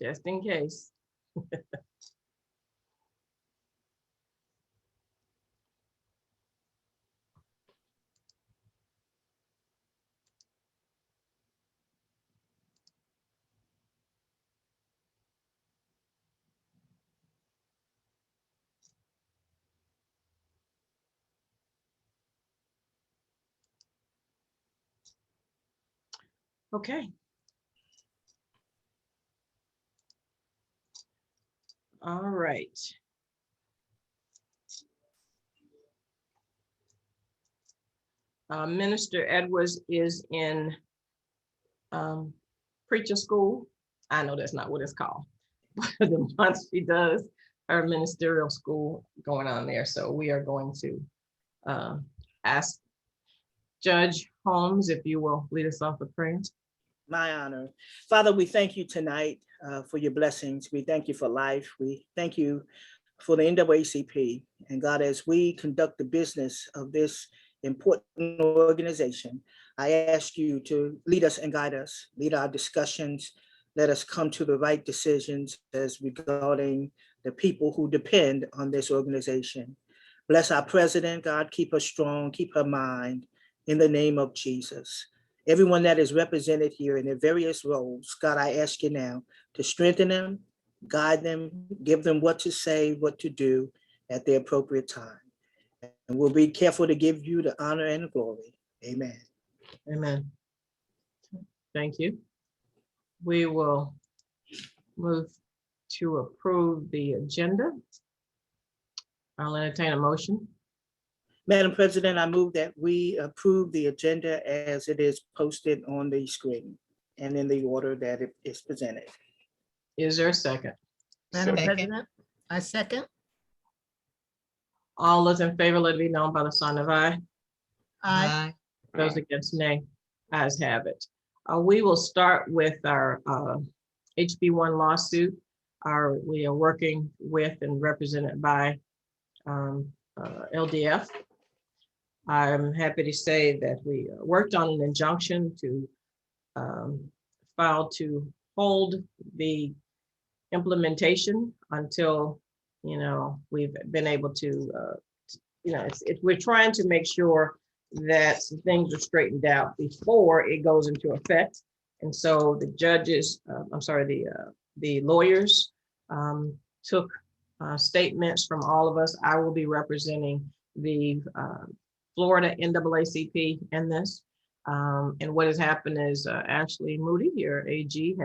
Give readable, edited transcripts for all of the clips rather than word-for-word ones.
just in case. Okay. All right. Minister Edwards is in preacher school. I know that's not what it's called, but the month she does her ministerial school going on there. So we are going to ask Judge Holmes if you will lead us off with prayer. My honor. Father, we thank you tonight for your blessings. We thank you for life. We thank you for the NAACP. And God, as we conduct the business of this important organization, I ask you to lead us and guide us, lead our discussions, let us come to the right decisions as regarding the people who depend on this organization. Bless our president, God, keep her strong, keep her mind in the name of Jesus. Everyone that is represented here in their various roles, God, I ask you now to strengthen them, guide them, give them what to say, what to do at the appropriate time. And we'll be careful to give you the honor and the glory. Amen. Amen. Thank you. We will move to approve the agenda. I'll entertain a motion. Madam President, I move that we approve the agenda as it is posted on the screen and in the order that it is presented. Is there a second? Madam Second. President, I second. All those in favor, let it be known by the sign of aye. Aye. Those against nay, ayes have it. We will start with our HB1 lawsuit. We are working with and represented by LDF. I'm happy to say that we worked on an injunction to file to hold the implementation until, we've been able to, we're trying to make sure that some things are straightened out before it goes into effect. And so the judges, the lawyers took statements from all of us. I will be representing the Florida NAACP in this. And what has happened is Ashley Moody, your AG,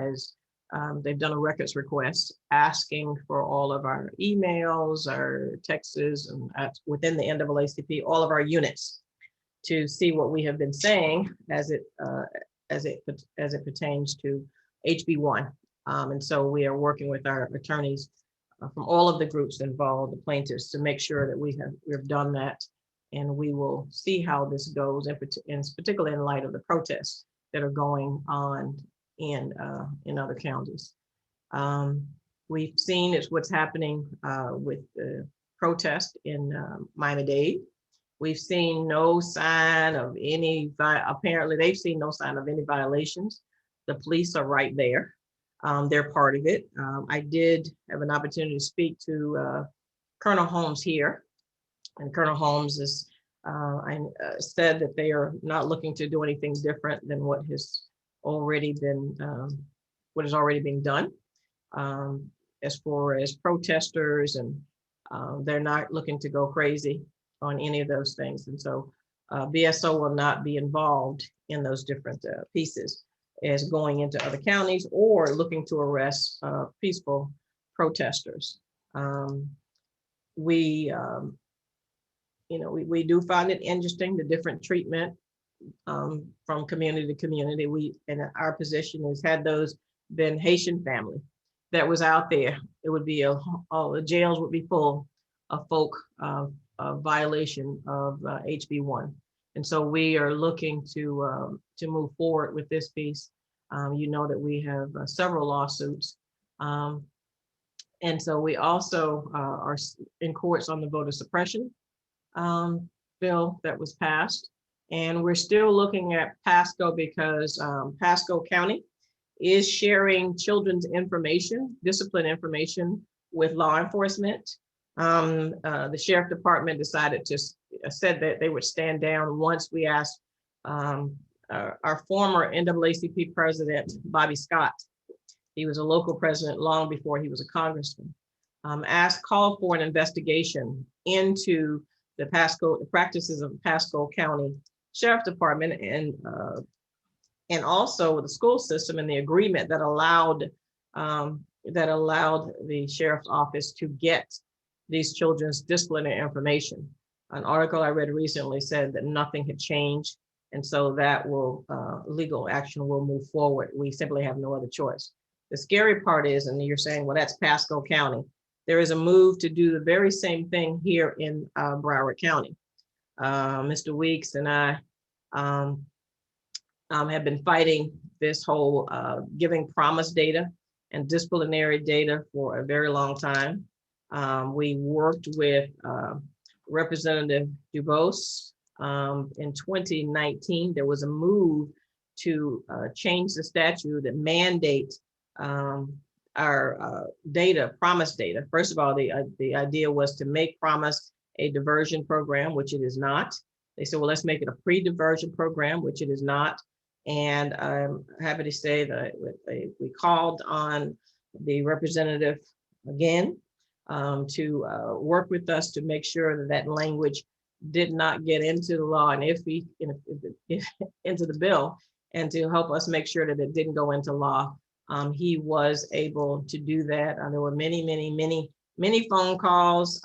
they've done a records request asking for all of our emails, our texts, and within the NAACP, all of our units to see what we have been saying as it pertains to HB1. And so we are working with our attorneys from all of the groups involved, the plaintiffs, to make sure that we've done that. And we will see how this goes, and particularly in light of the protests that are going on in other counties. We've seen what's happening with the protest in Miami-Dade. We've seen no sign of apparently they've seen no sign of any violations. The police are right there. They're part of it. I did have an opportunity to speak to Colonel Holmes here. And Colonel Holmes said that they are not looking to do anything different than what has already been being done as far as protesters, and they're not looking to go crazy on any of those things. And so BSO will not be involved in those different pieces as going into other counties or looking to arrest peaceful protesters. We do find it interesting, the different treatment from community to community. And our position is, had those been Haitian family that was out there, it would be all the jails would be full of folk of violation of HB1. And so we are looking to move forward with this piece. That we have several lawsuits. And so we also are in courts on the voter suppression bill that was passed. And we're still looking at Pasco because Pasco County is sharing children's information, discipline information with law enforcement. The sheriff department decided to said that they would stand down once we asked our former NAACP president, Bobby Scott. He was a local president long before he was a congressman. Called for an investigation into the practices of the Pasco County Sheriff Department and also the school system and the agreement that allowed the sheriff's office to get these children's disciplinary information. An article I read recently said that nothing had changed, and so that legal action will move forward. We simply have no other choice. The scary part is, and you're saying, well, that's Pasco County. There is a move to do the very same thing here in Broward County. Mr. Weeks and I have been fighting this whole giving promise data and disciplinary data for a very long time. We worked with Representative DuBose. In 2019, there was a move to change the statute that mandate our data, promise data. First of all, the idea was to make promise a diversion program, which it is not. They said, well, let's make it a pre-diversion program, which it is not. And I'm happy to say that we called on the representative again to work with us to make sure that language did not get into the law and if into the bill, and to help us make sure that it didn't go into law. He was able to do that. There were many phone calls,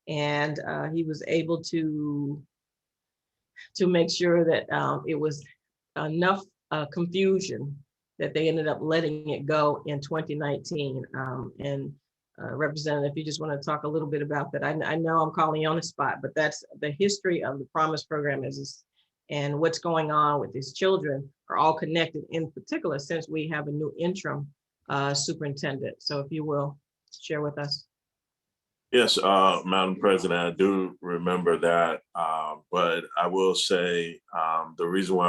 and he was able to make sure that it was enough confusion that they ended up letting it go in 2019. Representative, if you just want to talk a little bit about that. I know I'm calling you on the spot, but that's the history of the Promise program and what's going on with these children are all connected, in particular, since we have a new interim superintendent. So if you will share with us. Yes, Madam President, I do remember that, but I will say the reason why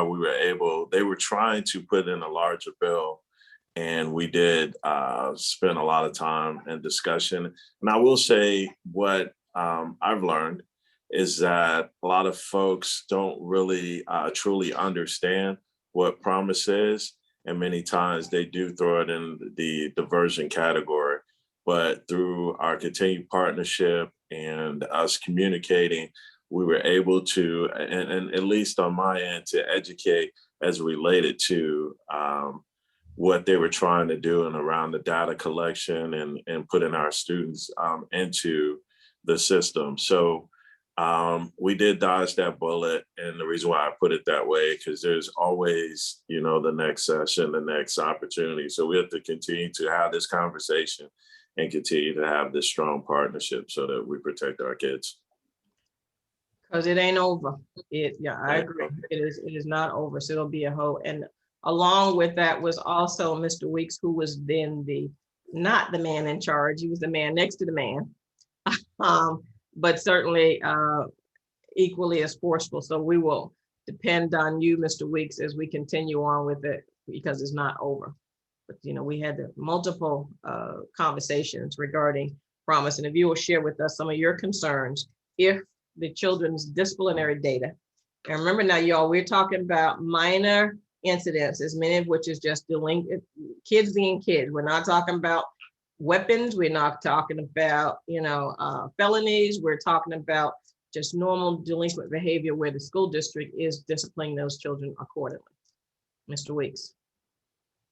they were trying to put in a larger bill, and we did spend a lot of time and discussion. And I will say what I've learned is that a lot of folks don't really truly understand what promise is. And many times they do throw it in the diversion category. But through our continued partnership and us communicating, we were able to, and at least on my end, to educate as related to what they were trying to do and around the data collection and putting our students into the system. So we did dodge that bullet. And the reason why I put it that way, because there's always, the next session, the next opportunity. So we have to continue to have this conversation and continue to have this strong partnership so that we protect our kids. Because it ain't over. I agree. It is not over. So it'll be a whole. And along with that was also Mr. Weeks, who was then not the man in charge. He was the man next to the man, but certainly equally as forceful. So we will depend on you, Mr. Weeks, as we continue on with it, because it's not over. But we had multiple conversations regarding promise. And if you will share with us some of your concerns, if the children's disciplinary data, and remember now, y'all, we're talking about minor incidents, as many of which is just delinquent kids being kids. We're not talking about weapons. We're not talking about, felonies. We're talking about just normal delinquent behavior where the school district is disciplining those children accordingly. Mr. Weeks.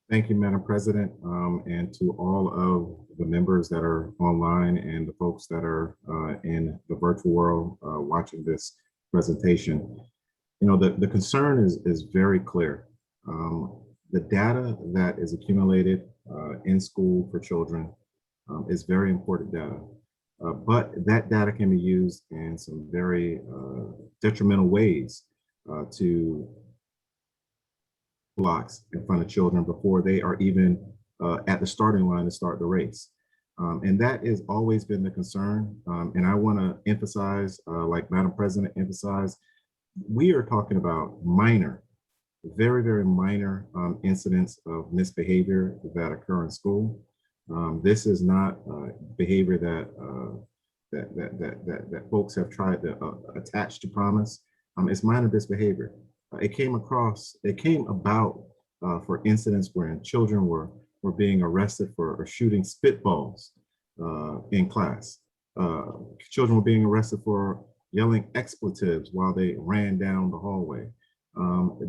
Thank you, Madam President, and to all of the members that are online and the folks that are in the virtual world watching this presentation. The concern is very clear. The data that is accumulated in school for children is very important data, but that data can be used in some very detrimental ways to blocks in front of children before they are even at the starting line to start the race. And that has always been the concern. And I want to emphasize, like Madam President emphasized, we are talking about minor very, very minor incidents of misbehavior that occur in school. This is not behavior that folks have tried to attach to promise. It's minor misbehavior. It came about for incidents wherein children were being arrested for shooting spitballs in class. Children were being arrested for yelling expletives while they ran down the hallway.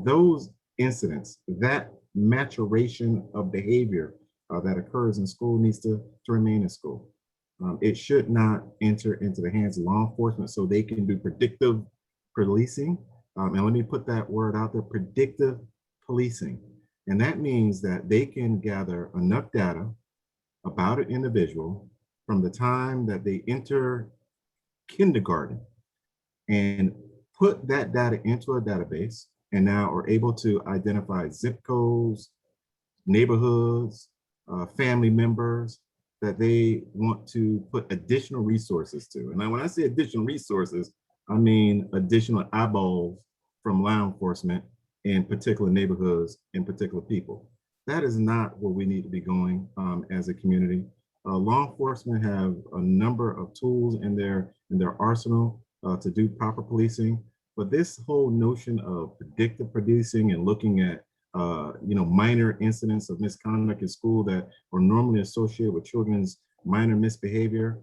Those incidents, that maturation of behavior that occurs in school needs to remain in school. It should not enter into the hands of law enforcement so they can do predictive policing. And let me put that word out there, predictive policing. And that means that they can gather enough data about an individual from the time that they enter kindergarten and put that data into a database, and now are able to identify zip codes, neighborhoods, family members that they want to put additional resources to. And now when I say additional resources, I mean additional eyeballs from law enforcement in particular neighborhoods and particular people. That is not where we need to be going as a community. Law enforcement have a number of tools in their arsenal to do proper policing, but this whole notion of predictive policing and looking at minor incidents of misconduct in school that are normally associated with children's minor misbehavior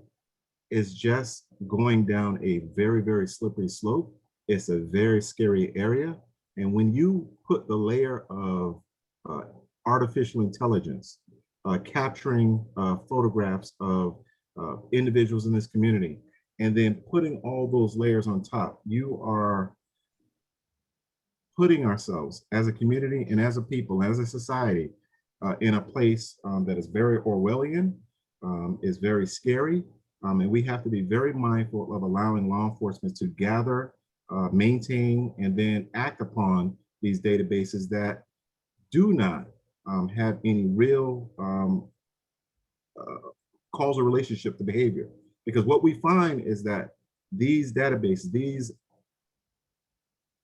is just going down a very, very slippery slope. It's a very scary area. And when you put the layer of artificial intelligence capturing photographs of individuals in this community, and then putting all those layers on top, you are putting ourselves as a community and as a people, as a society, in a place that is very Orwellian, is very scary, and we have to be very mindful of allowing law enforcement to gather, maintain, and then act upon these databases that do not have any real causal relationship to behavior. Because what we find is that these databases, these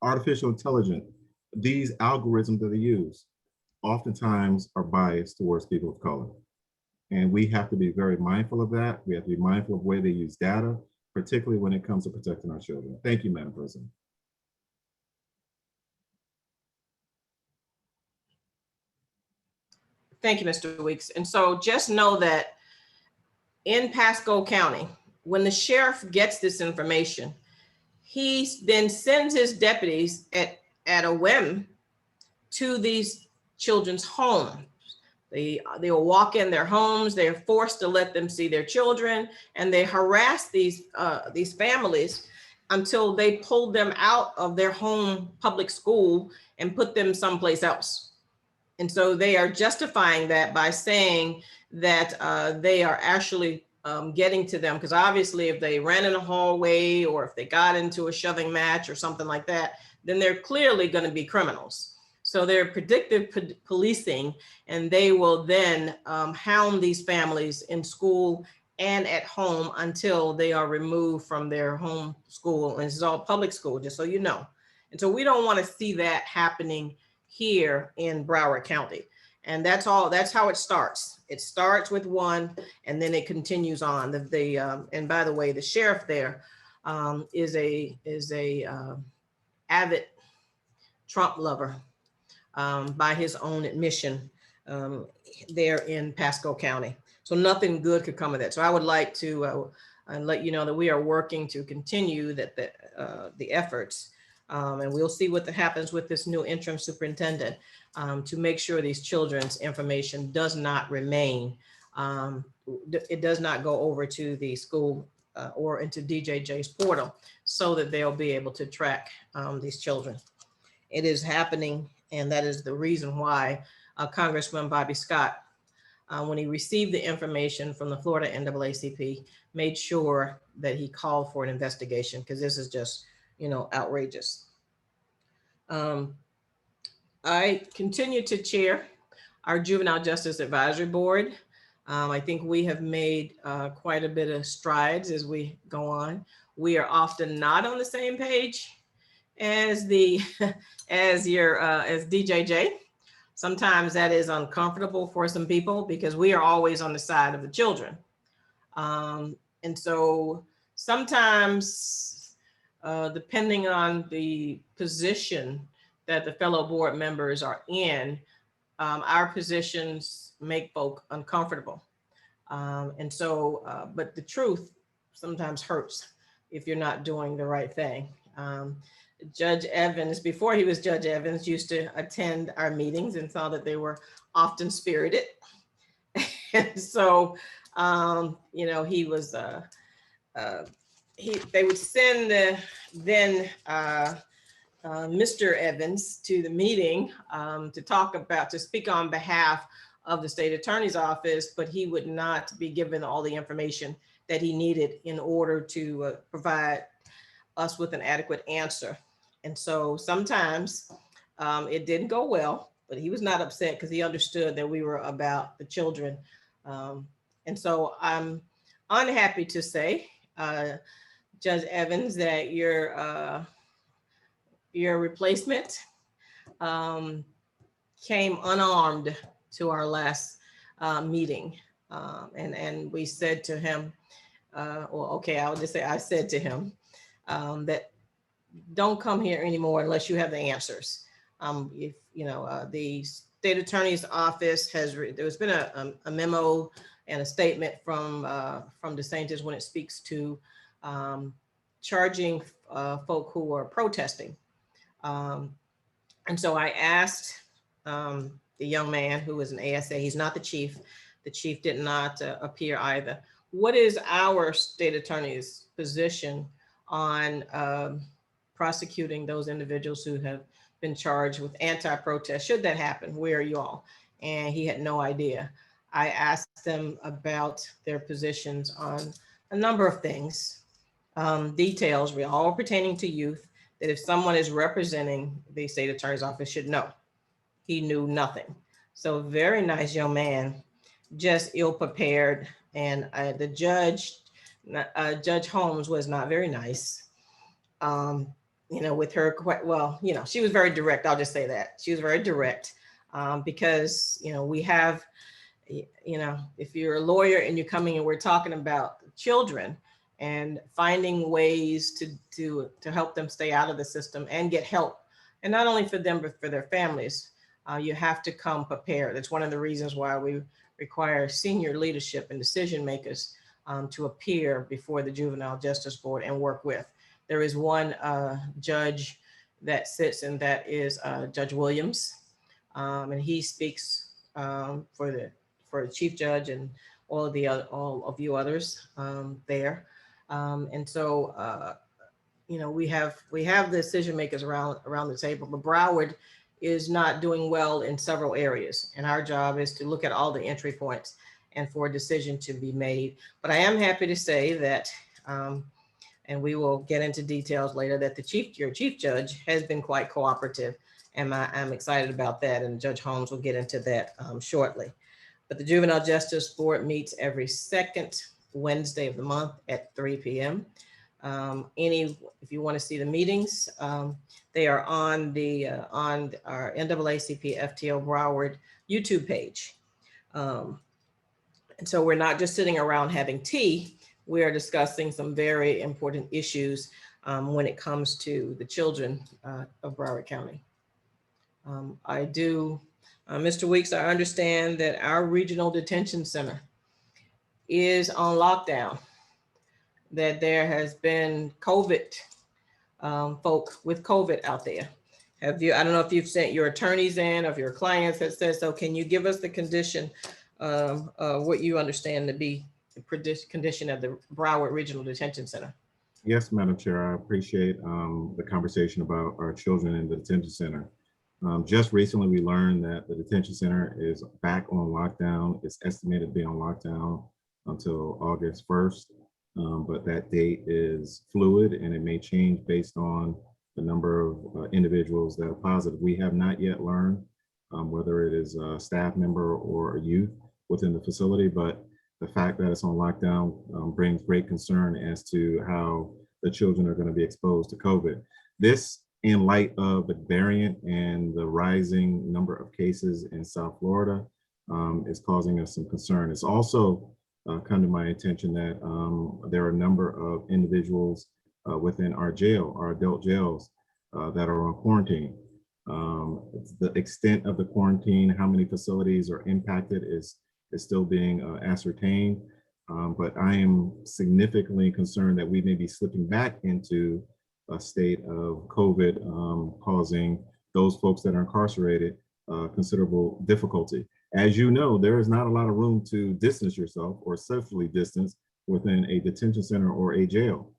artificial intelligence, these algorithms that they use, oftentimes are biased towards people of color. And we have to be very mindful of that. We have to be mindful of where they use data, particularly when it comes to protecting our children. Thank you, Madam President. Thank you, Mr. Weeks. And so just know that in Pasco County, when the sheriff gets this information, he then sends his deputies at a whim to these children's homes. They will walk in their homes. They're forced to let them see their children, and they harass these families until they pull them out of their home public school and put them someplace else. And so they are justifying that by saying that they are actually getting to them, because obviously if they ran in a hallway or if they got into a shoving match or something like that, then they're clearly going to be criminals. So they're predictive policing, and they will then hound these families in school and at home until they are removed from their home school. And this is all public school, just so you know. And so we don't want to see that happening here in Broward County. And that's how it starts. It starts with one, and then it continues on. And by the way, the sheriff there is a avid Trump lover by his own admission there in Pasco County. So nothing good could come of that. So I would like to let you know that we are working to continue the efforts, and we'll see what happens with this new interim superintendent to make sure these children's information does not remain. It does not go over to the school or into DJJ's portal, so that they'll be able to track these children. It is happening, and that is the reason why Congressman Bobby Scott, when he received the information from the Florida NAACP, made sure that he called for an investigation, because this is just, outrageous. I continue to chair our Juvenile Justice Advisory Board. I think we have made quite a bit of strides as we go on. We are often not on the same page, as as DJJ. Sometimes that is uncomfortable for some people because we are always on the side of the children. And so sometimes, depending on the position that the fellow board members are in, our positions make folk uncomfortable. But the truth sometimes hurts if you're not doing the right thing. Judge Evans, before he was Judge Evans, used to attend our meetings and saw that they were often spirited. And so, he was, they would send Mr. Evans to the meeting to speak on behalf of the state attorney's office, but he would not be given all the information that he needed in order to provide us with an adequate answer. And so sometimes it didn't go well, but he was not upset because he understood that we were about the children. And so I'm unhappy to say, Judge Evans, that your replacement came unarmed to our last meeting. And we said to him, I'll just say I said to him that don't come here anymore unless you have the answers. If the state attorney's office there's been a memo and a statement from DeSantis when it speaks to charging folk who are protesting. And so I asked the young man who was an ASA, he's not the chief. The chief did not appear either. What is our state attorney's position on prosecuting those individuals who have been charged with anti-protest? Should that happen, where are you all? And he had no idea. I asked them about their positions on a number of things, details, all pertaining to youth, that if someone is representing the state attorney's office should know. He knew nothing. So very nice young man, just ill-prepared. And the judge, Judge Holmes, was not very nice. With her, she was very direct. I'll just say that. She was very direct because, we have, if you're a lawyer and you're coming and we're talking about children and finding ways to help them stay out of the system and get help, and not only for them, but for their families, you have to come prepared. That's one of the reasons why we require senior leadership and decision makers to appear before the Juvenile Justice Board and work with. There is one judge that sits, and that is Judge Williams, and he speaks for the chief judge and all of you others there. And so we have the decision makers around the table, but Broward is not doing well in several areas, and our job is to look at all the entry points and for a decision to be made. But I am happy to say that. And we will get into details later, that your chief judge has been quite cooperative, and I'm excited about that. And Judge Holmes will get into that shortly. But the Juvenile Justice Board meets every second Wednesday of the month at 3 p.m. If you want to see the meetings, they are on our Naacp Ftl Broward YouTube page. And so we're not just sitting around having tea. We are discussing some very important issues when it comes to the children of Broward County. Mr. Weeks, I understand that our regional detention center is on lockdown, that there has been COVID, folk with COVID out there. I don't know if you've sent your attorneys in or if your clients have said so. Can you give us the condition of what you understand to be the condition of the Broward Regional Detention Center? Yes, Madam Chair, I appreciate the conversation about our children in the detention center. Just recently, we learned that the detention center is back on lockdown. It's estimated to be on lockdown until August 1st, but that date is fluid and it may change based on the number of individuals that are positive. We have not yet learned whether it is a staff member or a youth within the facility, but the fact that it's on lockdown brings great concern as to how the children are going to be exposed to COVID. This in light of the variant and the rising number of cases in South Florida, is causing us some concern. It's also come to my attention that there are a number of individuals within our jail, our adult jails, that are on quarantine. The extent of the quarantine, how many facilities are impacted is still being ascertained. But I am significantly concerned that we may be slipping back into a state of COVID, causing those folks that are incarcerated considerable difficulty. As you know, there is not a lot of room to distance yourself or socially distance within a detention center or a jail.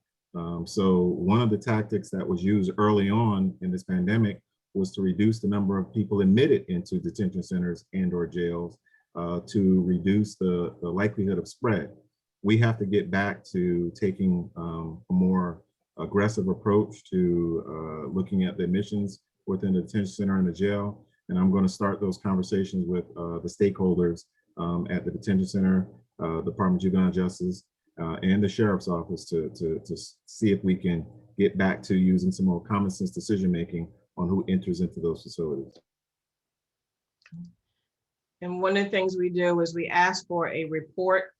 So one of the tactics that was used early on in this pandemic was to reduce the number of people admitted into detention centers and or jails to reduce the likelihood of spread. We have to get back to taking a more aggressive approach to looking at the admissions within the detention center and the jail. And I'm going to start those conversations with the stakeholders at the detention center, Department of Juvenile Justice, and the Sheriff's Office to see if we can get back to using some more common sense decision-making on who enters into those facilities. And one of the things we do is we ask for a report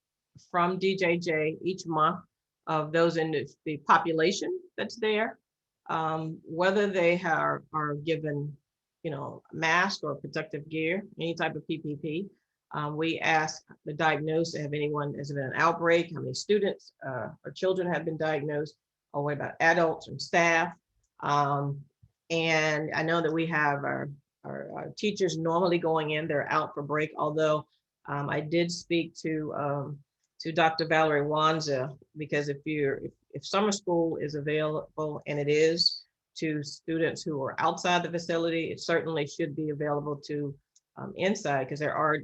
from DJJ each month of those in the population that's there, whether they are given, mask or protective gear, any type of PPP. We ask the diagnosis, have anyone, has it been an outbreak, how many students or children have been diagnosed, or what about adults and staff. And I know that we have our teachers normally going in, they're out for break, although I did speak to Dr. Valerie Wanza, because if summer school is available, and it is to students who are outside the facility, it certainly should be available to inside, because there are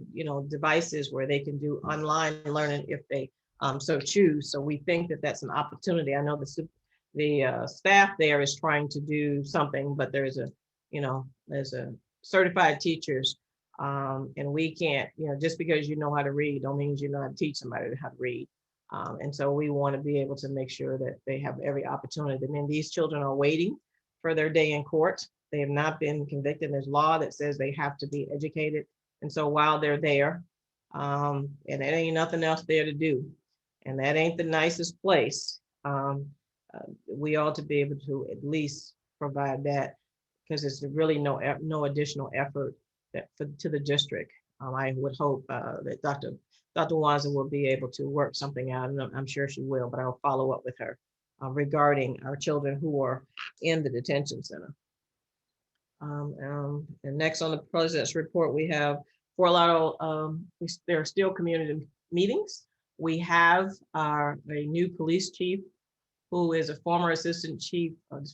devices where they can do online learning if they so choose. So we think that that's an opportunity. I know the staff there is trying to do something, but there's a certified teachers, and we can't, just because you know how to read don't mean you know how to teach somebody how to read. And so we want to be able to make sure that they have every opportunity. And then these children are waiting for their day in court. They have not been convicted. There's law that says they have to be educated. And so while they're there, and it ain't nothing else there to do, and that ain't the nicest place, we ought to be able to at least provide that, because it's really no additional effort to the district. I would hope that Dr. Wanza will be able to work something out, and I'm sure she will, but I'll follow up with her regarding our children who are in the detention center. And next on the president's report, we have Fort Lauderdale, there are still community meetings. We have a new police chief who is a former assistant chief of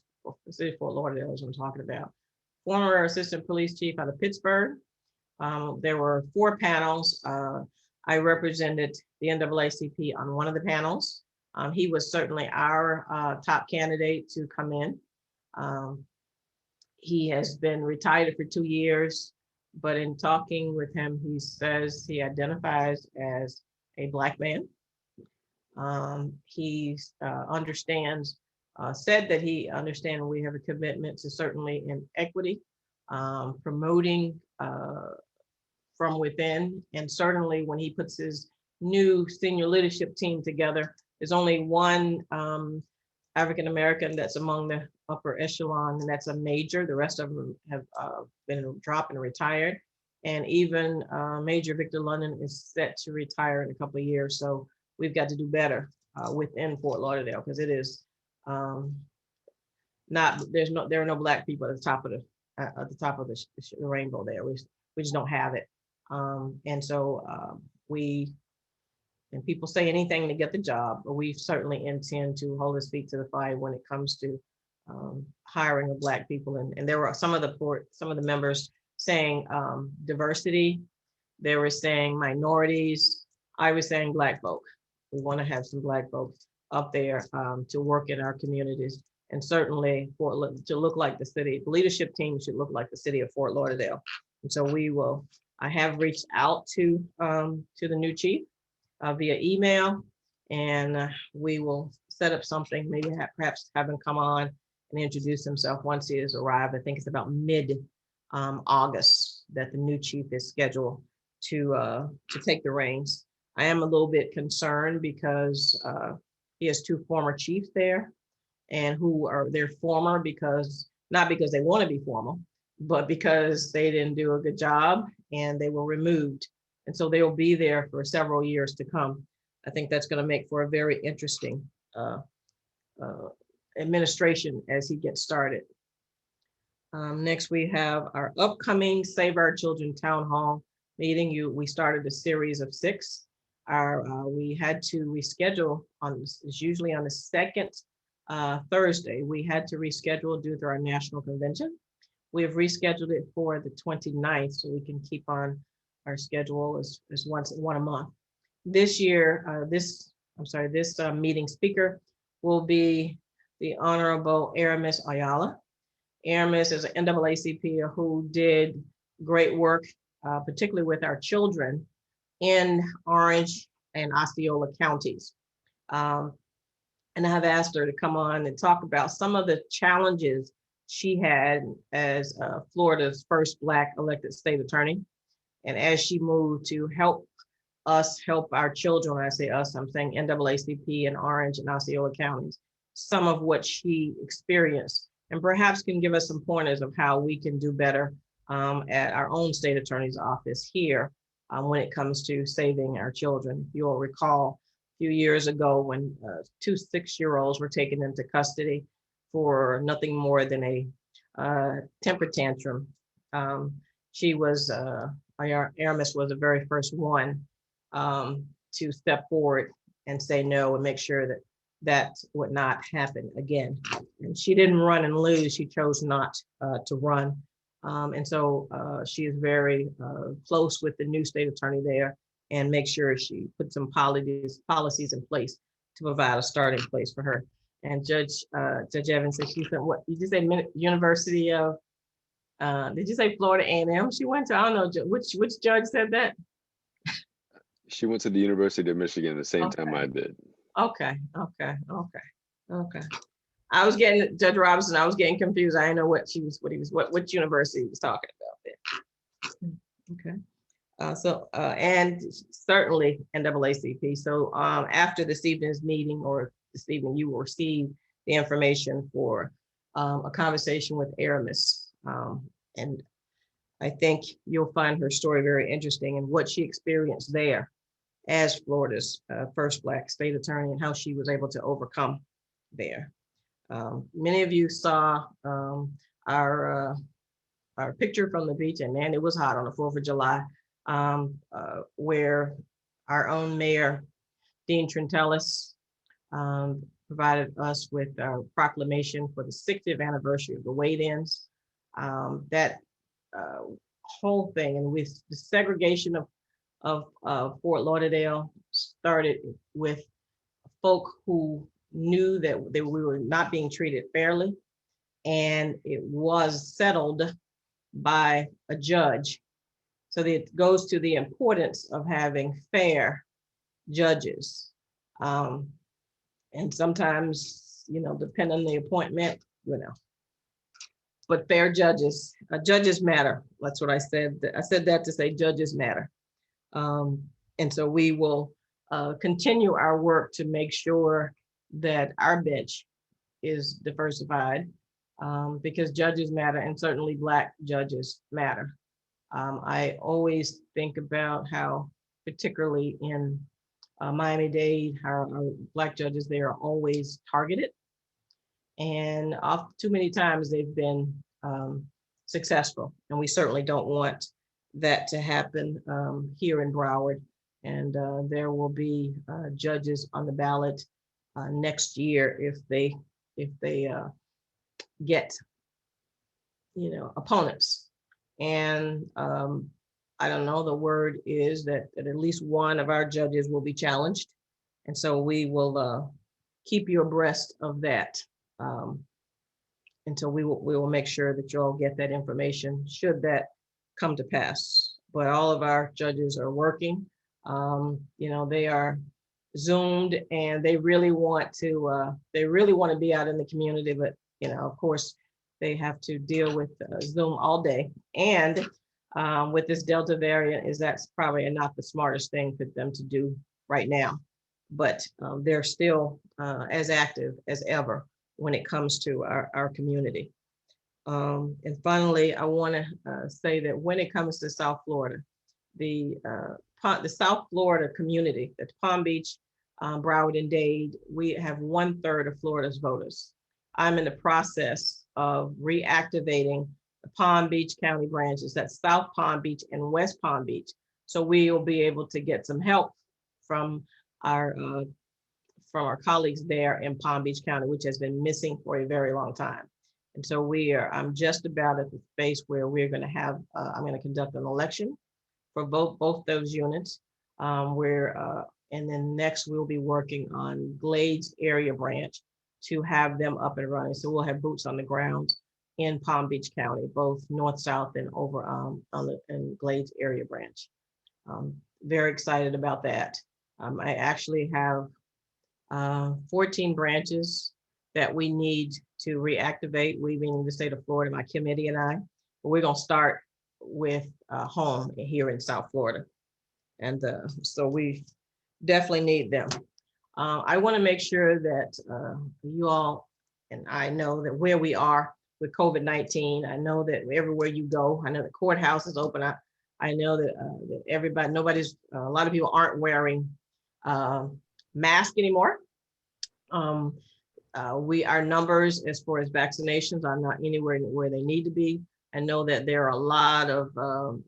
the city of Fort Lauderdale, is what I'm talking about. Former assistant police chief out of Pittsburgh. There were 4 panels. I represented the NAACP on one of the panels. He was certainly our top candidate to come in. He has been retired for 2 years, but in talking with him, he says he identifies as a Black man. He understands, said that he understands we have a commitment to certainly in equity, promoting from within, and certainly when he puts his new senior leadership team together, there's only one African-American that's among the upper echelon, and that's a major. The rest of them have been dropped and retired. And even Major Victor London is set to retire in a couple of years. So we've got to do better within Fort Lauderdale, because it is there are no Black people at the top of the rainbow there. We just don't have it. And so and people say anything to get the job, but we certainly intend to hold his feet to the fire when it comes to hiring of Black people. And there were some of the members saying diversity. They were saying minorities. I was saying Black folk. We want to have some Black folks up there to work in our communities, and certainly to look like the city. The leadership team should look like the city of Fort Lauderdale. And so I have reached out to the new chief via email, and we will set up something, maybe perhaps have him come on and introduce himself once he has arrived. I think it's about mid August that the new chief is scheduled to take the reins. I am a little bit concerned because he has two former chiefs there, and who are their former because not because they want to be formal, but because they didn't do a good job and they were removed. And so they'll be there for several years to come. I think that's going to make for a very interesting administration as he gets started. Next, we have our upcoming Save Our Children Town Hall meeting. We started a series of 6. We had to reschedule it's usually on the second Thursday. We had to reschedule due to our national convention. We have rescheduled it for the 29th so we can keep on our schedule as one a month. This year, this meeting speaker will be the Honorable Aramis Ayala. Aramis is an NAACP who did great work, particularly with our children in Orange and Osceola counties. And I have asked her to come on and talk about some of the challenges she had as Florida's first Black elected state attorney. And as she moved to help us help our children, when I say us, I'm saying NAACP and Orange and Osceola counties, some of what she experienced, and perhaps can give us some pointers of how we can do better at our own state attorney's office here when it comes to saving our children. You'll recall a few years ago when 2 6-year-olds were taken into custody for nothing more than a temper tantrum. Aramis was the very first one to step forward and say no and make sure that that would not happen again. And she didn't run and lose, she chose not to run. And so she is very close with the new state attorney there and make sure she put some policies in place to provide a starting place for her. And Judge Evans said she said, what did you say, University of, did you say Florida A&M she went to? I don't know, which judge said that? She went to the University of Michigan at the same Okay. time I did. Okay. I was getting, Judge Robinson, I was getting confused. I didn't know what university he was talking about there. Okay. And certainly NAACP. So after this evening's meeting or this evening, you will receive the information for a conversation with Aramis. And I think you'll find her story very interesting and what she experienced there as Florida's first Black state attorney and how she was able to overcome there. Many of you saw our picture from the beach, and man, it was hot on the 4th of July, where our own mayor, Dean Trentalis, provided us with a proclamation for the 60th anniversary of the wait-ins. That whole thing, and with the segregation of Fort Lauderdale started with folk who knew that we were not being treated fairly, and it was settled by a judge. So it goes to the importance of having fair judges. And sometimes, depending on the appointment, but fair judges, judges matter. That's what I said. I said that to say judges matter. And so we will continue our work to make sure that our bench is diversified because judges matter, and certainly Black judges matter. I always think about how, particularly in Miami-Dade, our Black judges there are always targeted, and too many times they've been successful, and we certainly don't want that to happen here in Broward. And there will be judges on the ballot next year if they get opponents. And I don't know, the word is that at least one of our judges will be challenged, and so we will keep you abreast of that. And so we will make sure that you all get that information should that come to pass. But all of our judges are working. They are Zoomed, and they really want to be out in the community, but Of course, they have to deal with Zoom all day. And with this Delta variant, that's probably not the smartest thing for them to do right now. But they're still as active as ever when it comes to our community. And finally, I want to say that when it comes to South Florida, the South Florida community, that's Palm Beach, Broward, and Dade, we have 1/3 of Florida's voters. I'm in the process of reactivating the Palm Beach County branches, that's South Palm Beach and West Palm Beach. So we will be able to get some help from our colleagues there in Palm Beach County, which has been missing for a very long time. And so I'm just about at the space where we're going to have, I'm going to conduct an election for both those units. And then next we'll be working on Glades area branch to have them up and running. So we'll have boots on the ground in Palm Beach County, both north, south, and over in Glades area branch. Very excited about that. I actually have 14 branches that we need to reactivate. We, meaning the state of Florida, my committee and I. But we're going to start with home here in South Florida. And so we definitely need them. I want to make sure that you all and I know that where we are with COVID-19, I know that everywhere you go, I know the courthouse is open. I know that, that everybody, a lot of people aren't wearing masks anymore. Our numbers as far as vaccinations are not anywhere where they need to be. I know that there are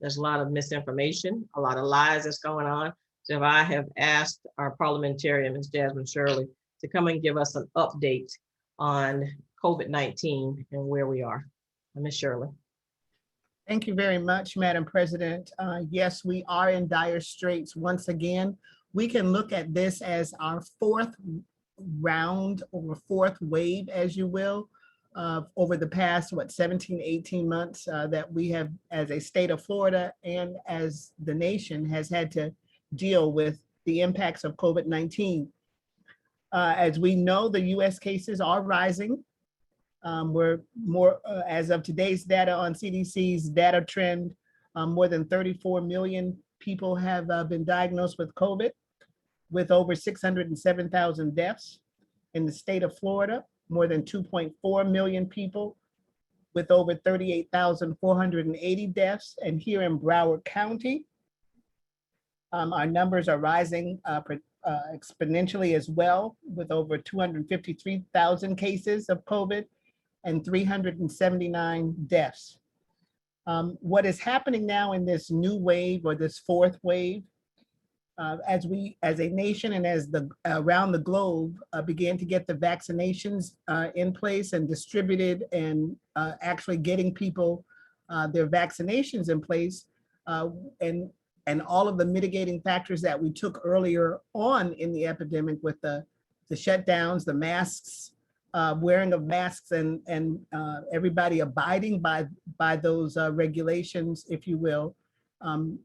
there's a lot of misinformation, a lot of lies that's going on. So I have asked our parliamentarian, Ms. Jasmine Shirley, to come and give us an update on COVID-19 and where we are. Ms. Shirley. Thank you very much, Madam President. Yes, we are in dire straits once again. We can look at this as our fourth round or fourth wave, as you will, over the past, 17, 18 months that we have, as a state of Florida and as the nation, has had to deal with the impacts of COVID-19. As we know, the US cases are rising. We're more, as of today's data on CDC's data trend, more than 34 million people have been diagnosed with COVID, with over 607,000 deaths. In the state of Florida, more than 2.4 million people with over 38,480 deaths. And here in Broward County, our numbers are rising exponentially as well, with over 253,000 cases of COVID and 379 deaths. What is happening now in this new wave, or this fourth wave, as we, as a nation and as around the globe, began to get the vaccinations in place and distributed, and actually getting people their vaccinations in place, and all of the mitigating factors that we took earlier on in the epidemic, with the shutdowns, the masks, wearing of masks, and everybody abiding by those regulations, if you will,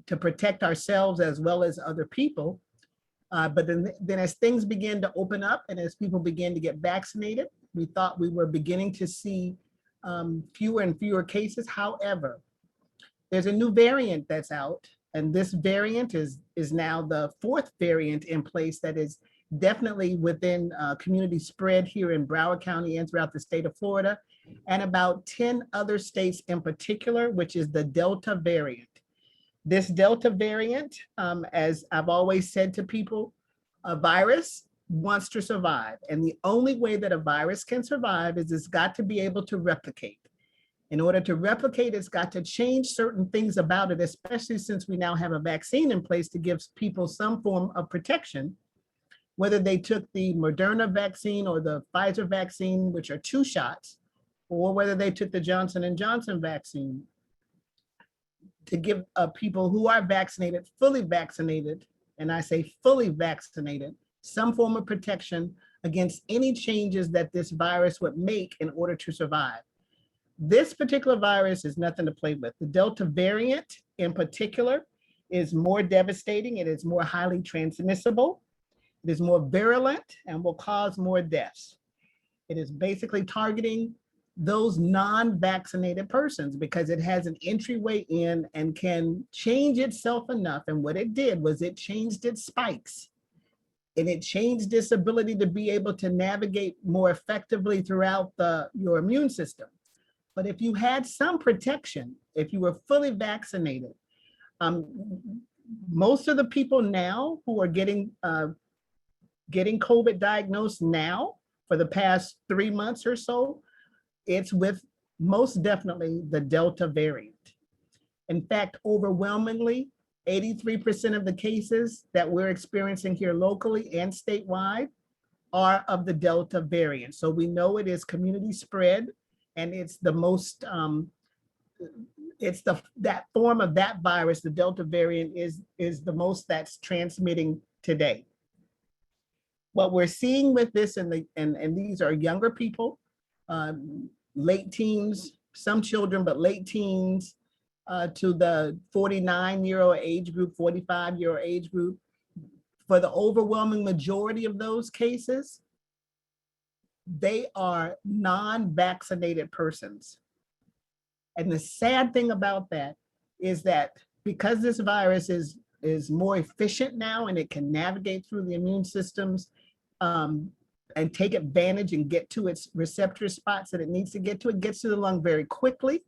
to protect ourselves as well as other people. But then as things began to open up and as people began to get vaccinated, we thought we were beginning to see fewer and fewer cases. However, there's a new variant that's out, and this variant is now the fourth variant in place that is definitely within community spread here in Broward County and throughout the state of Florida, and about 10 other states in particular, which is the Delta variant. This Delta variant, as I've always said to people, a virus wants to survive. And the only way that a virus can survive is it's got to be able to replicate. In order to replicate, it's got to change certain things about it, especially since we now have a vaccine in place to give people some form of protection, whether they took the Moderna vaccine or the Pfizer vaccine, which are 2 shots, or whether they took the Johnson & Johnson vaccine, to give people who are vaccinated, fully vaccinated, and I say fully vaccinated, some form of protection against any changes that this virus would make in order to survive. This particular virus is nothing to play with. The Delta variant in particular is more devastating. It is more highly transmissible. It is more virulent and will cause more deaths. It is basically targeting those non-vaccinated persons, because it has an entryway in and can change itself enough. And what it did was it changed its spikes, and it changed its ability to be able to navigate more effectively throughout your immune system. But if you had some protection, if you were fully vaccinated, most of the people now who are getting COVID diagnosed now for the past 3 months or so, it's with most definitely the Delta variant. In fact, overwhelmingly, 83% of the cases that we're experiencing here locally and statewide are of the Delta variant. So we know it is community spread, and it's the most, that form of that virus, the Delta variant, is the most that's transmitting today. What we're seeing with this, and these are younger people, late teens, some children, but late teens to the 49-year-old age group, 45-year-old age group. For the overwhelming majority of those cases, they are non-vaccinated persons. And the sad thing about that is that because this virus is more efficient now and it can navigate through the immune systems and take advantage and get to its receptor spots that it needs to get to, it gets to the lung very quickly.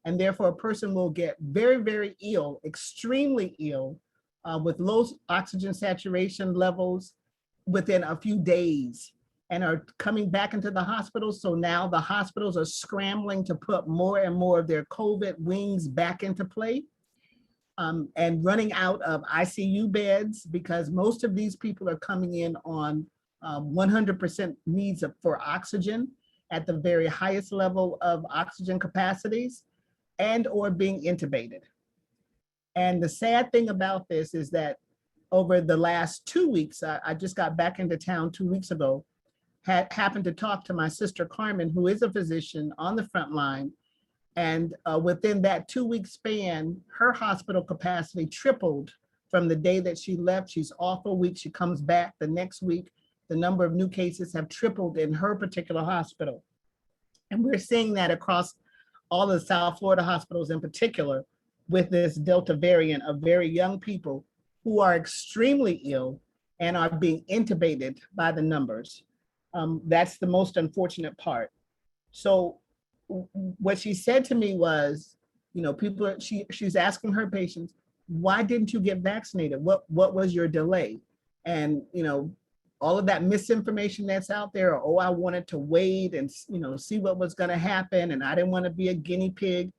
And therefore a person will get very, very ill, extremely ill, with low oxygen saturation levels within a few days, and are coming back into the hospitals. So now the hospitals are scrambling to put more and more of their COVID wings back into play, and running out of ICU beds, because most of these people are coming in on 100% needs for oxygen at the very highest level of oxygen capacities, and or being intubated. And the sad thing about this is that over the last 2 weeks, I just got back into town 2 weeks ago, happened to talk to my sister Carmen, who is a physician on the front line. And within that 2-week span, her hospital capacity tripled from the day that she left. She's off a week, she comes back the next week. The number of new cases have tripled in her particular hospital. And we're seeing that across all the South Florida hospitals in particular, with this Delta variant of very young people who are extremely ill and are being intubated by the numbers. That's the most unfortunate part. So what she said to me was, she's asking her patients, why didn't you get vaccinated? What was your delay? And, all of that misinformation that's out there, oh, I wanted to wait and, see what was going to happen, and I didn't want to be a guinea pig.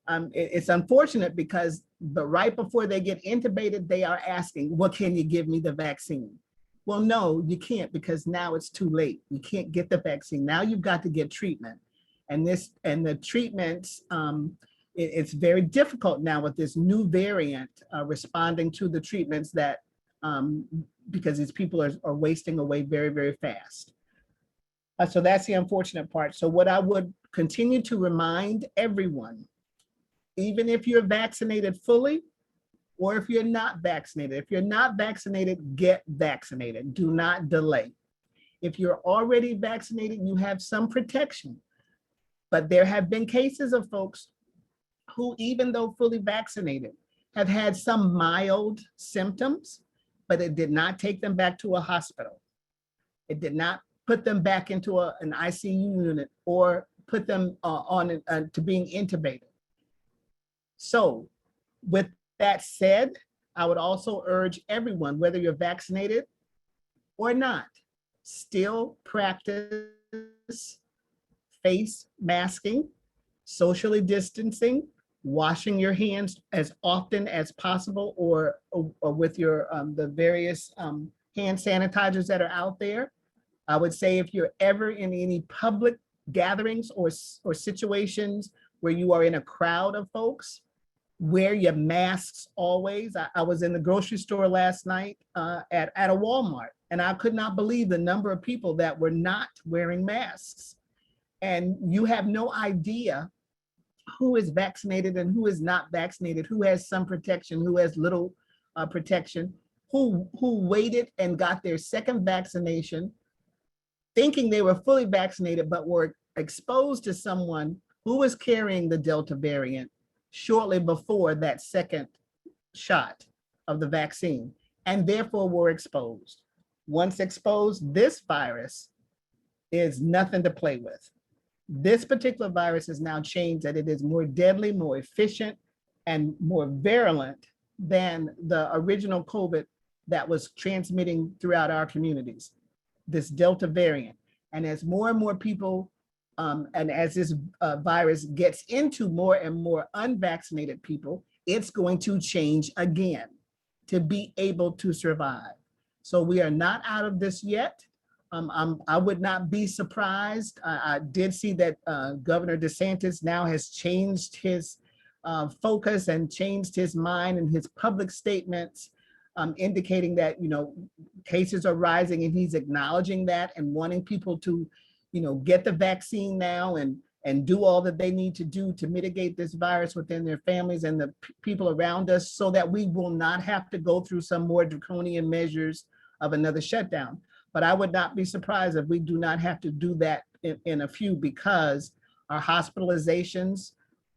It's unfortunate because right before they get intubated, they are asking, well, can you give me the vaccine? Well, no, you can't, because now it's too late. You can't get the vaccine. Now you've got to get treatment. And the treatments, it's very difficult now with this new variant responding to the treatments that, because these people are wasting away very, very fast. So that's the unfortunate part. So what I would continue to remind everyone, even if you're vaccinated fully, or if you're not vaccinated, get vaccinated. Do not delay. If you're already vaccinated, you have some protection. But there have been cases of folks who, even though fully vaccinated, have had some mild symptoms, but it did not take them back to a hospital. It did not put them back into an ICU unit or put them to being intubated. So with that said, I would also urge everyone, whether you're vaccinated or not, still practice face masking, socially distancing, washing your hands as often as possible, or with your the various hand sanitizers that are out there. I would say if you're ever in any public gatherings or situations where you are in a crowd of folks, wear your masks always. I was in the grocery store last night at a Walmart, and I could not believe the number of people that were not wearing masks. And you have no idea who is vaccinated and who is not vaccinated, who has some protection, who has little protection, who waited and got their second vaccination thinking they were fully vaccinated, but were exposed to someone who was carrying the Delta variant shortly before that second shot of the vaccine, and therefore were exposed. Once exposed, this virus is nothing to play with. This particular virus has now changed that it is more deadly, more efficient, and more virulent than the original COVID that was transmitting throughout our communities, this Delta variant. And as more and more people, and as this virus gets into more and more unvaccinated people, it's going to change again to be able to survive. So we are not out of this yet. I would not be surprised. I did see that Governor DeSantis now has changed his focus and changed his mind in his public statements, indicating that, you know, cases are rising, and he's acknowledging that and wanting people to, you know, get the vaccine now and do all that they need to do to mitigate this virus within their families and the people around us, so that we will not have to go through some more draconian measures of another shutdown. But I would not be surprised if we do not have to do that in a few, because our hospitalizations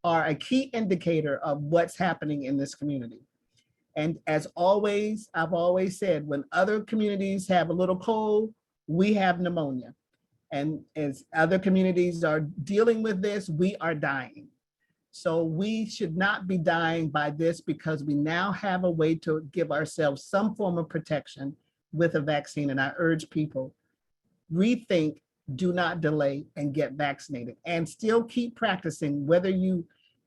are a key indicator of what's happening in this community. And as always, I've always said, when other communities have a little cold, we have pneumonia. And as other communities are dealing with this, we are dying. So we should not be dying by this, because we now have a way to give ourselves some form of protection with a vaccine. And I urge people, rethink, do not delay, and get vaccinated, and still keep practicing. Whether you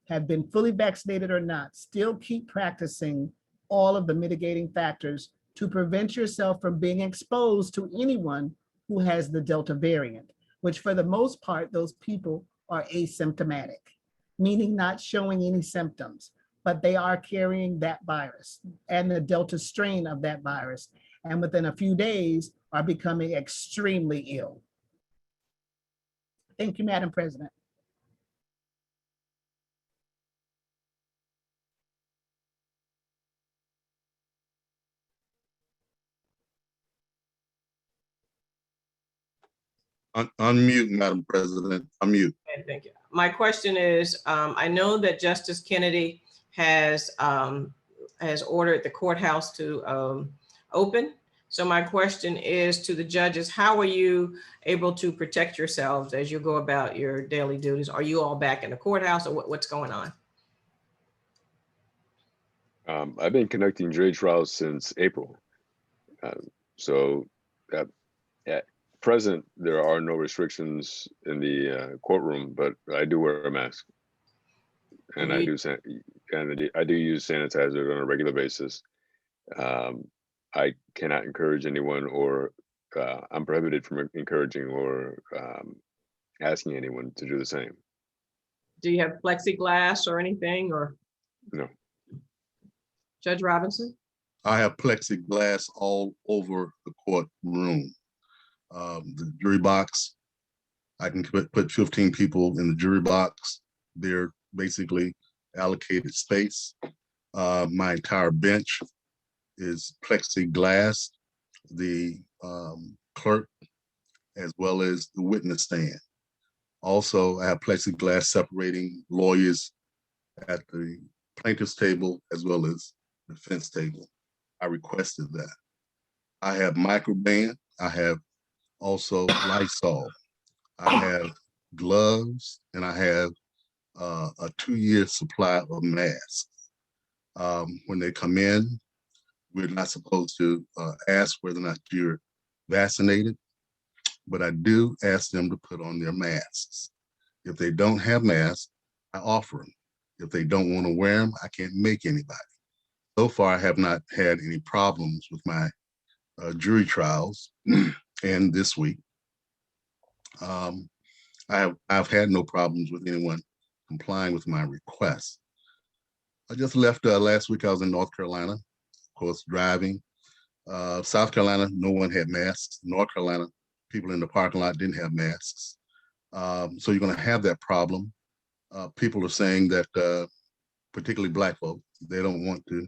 have been fully vaccinated or not, still keep practicing all of the mitigating factors to prevent yourself from being exposed to anyone who has the Delta variant, which for the most part, those people are asymptomatic, meaning not showing any symptoms, but they are carrying that virus and the Delta strain of that virus, and within a few days are becoming extremely ill. Thank you, Madam President. Unmute, Madam President, unmute. Okay, thank you. My question is, I know that Justice Kennedy has ordered the courthouse to open. So my question is to the judges, how are you able to protect yourselves as you go about your daily duties? Are you all back in the courthouse, or what's going on? I've been conducting jury trials since April. So at present, there are no restrictions in the courtroom, but I do wear a mask. And I do use sanitizer on a regular basis. I cannot encourage anyone, or I'm prohibited from encouraging or asking anyone to do the same. Do you have plexiglass or anything, or? No. Judge Robinson? I have plexiglass all over the courtroom. The jury box, I can put 15 people in the jury box. They're basically allocated space. My entire bench is plexiglass. The clerk, as well as the witness stand. Also, I have plexiglass separating lawyers at the plaintiff's table as well as the defense table. I requested that. I have microban. I have also Lysol. I have gloves, and I have a 2-year supply of masks. When they come in, we're not supposed to ask whether or not you're vaccinated, but I do ask them to put on their masks. If they don't have masks, I offer them. If they don't want to wear them, I can't make anybody. So far, I have not had any problems with my jury trials. And this week, I've had no problems with anyone complying with my request. I just left last week. I was in North Carolina, of course, driving. South Carolina, no one had masks. North Carolina, people in the parking lot didn't have masks. So you're going to have that problem. People are saying that, particularly Black folk, they don't want to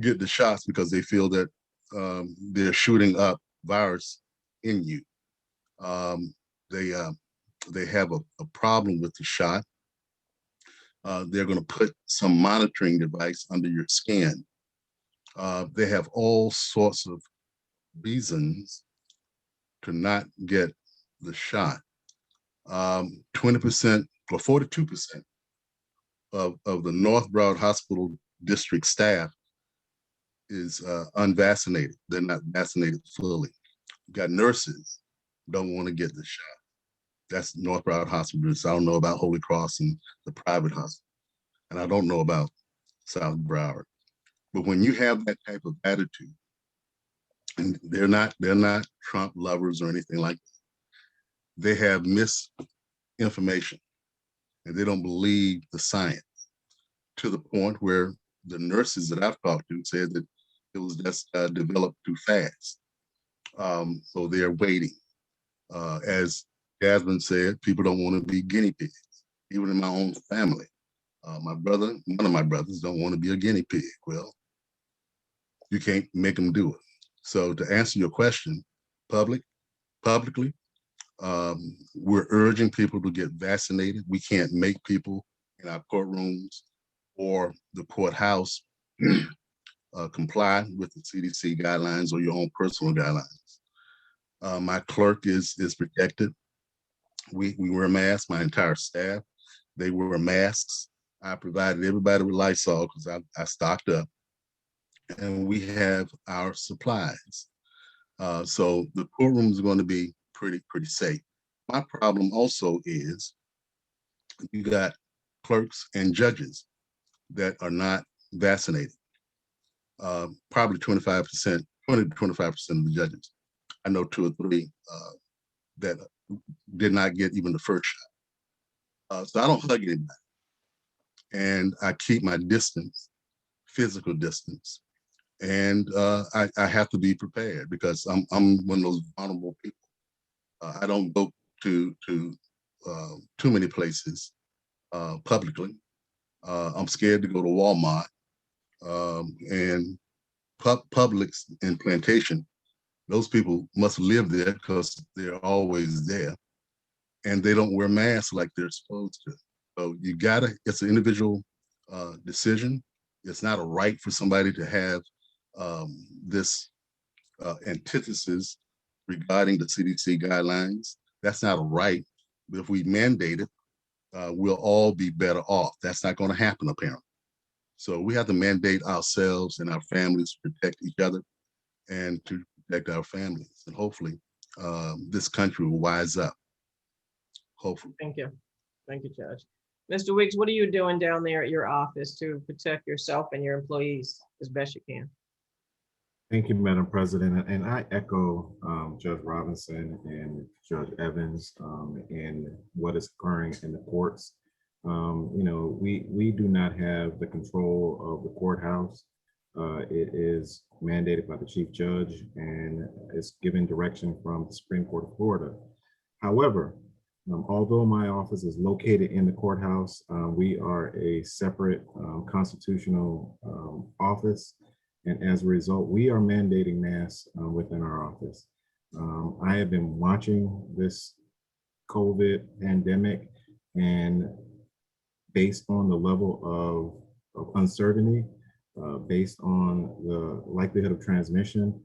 get the shots because they feel that they're shooting up virus in you. they have a problem with the shot, they're going to put some monitoring device under your skin. They have all sorts of reasons to not get the shot. 20% or 42% of the North Broward Hospital district staff is unvaccinated. They're not vaccinated fully. You got nurses don't want to get the shot. That's North Broward Hospital. I don't know about Holy Cross and the private hospital. And I don't know about South Broward. But when you have that type of attitude, and they're not Trump lovers or anything like that. They have misinformation and they don't believe the science, to the point where the nurses that I've talked to said that it was just developed too fast. So they're waiting. As Jasmine said, people don't want to be guinea pigs, even in my own family. One of my brothers don't want to be a guinea pig. Well, you can't make them do it. So to answer your question, publicly, we're urging people to get vaccinated. We can't make people in our courtrooms or the courthouse comply with the CDC guidelines or your own personal guidelines. My clerk is protected. We wear masks, my entire staff, they wear masks. I provided everybody with Lysol because I stocked up, and we have our supplies. So the courtroom is going to be pretty safe. My problem also is you got clerks and judges that are not vaccinated. Probably 25%, 20 to 25% of the judges. I know 2 or 3 that did not get even the first shot. So I don't hug anybody. And I keep my distance, physical distance. And I have to be prepared because I'm one of those vulnerable people. I don't go to too many places publicly. I'm scared to go to Walmart and Publix and Plantation. Those people must live there because they're always there, and they don't wear masks like they're supposed to. So it's an individual decision. It's not a right for somebody to have this antithesis regarding the CDC guidelines. That's not a right. But if we mandate it, we'll all be better off. That's not going to happen, apparently. So we have to mandate ourselves and our families to protect each other and to protect our families. And hopefully this country will wise up. Hopefully. Thank you. Thank you, Judge. Mr. Weeks, what are you doing down there at your office to protect yourself and your employees as best you can? Thank you, Madam President. And I echo Judge Robinson and Judge Evans in what is occurring in the courts. We do not have the control of the courthouse. It is mandated by the Chief Judge and is given direction from the Supreme Court of Florida. However, although my office is located in the courthouse, we are a separate constitutional office. And as a result, we are mandating masks within our office. I have been watching this COVID pandemic, and based on the level of uncertainty, based on the likelihood of transmission,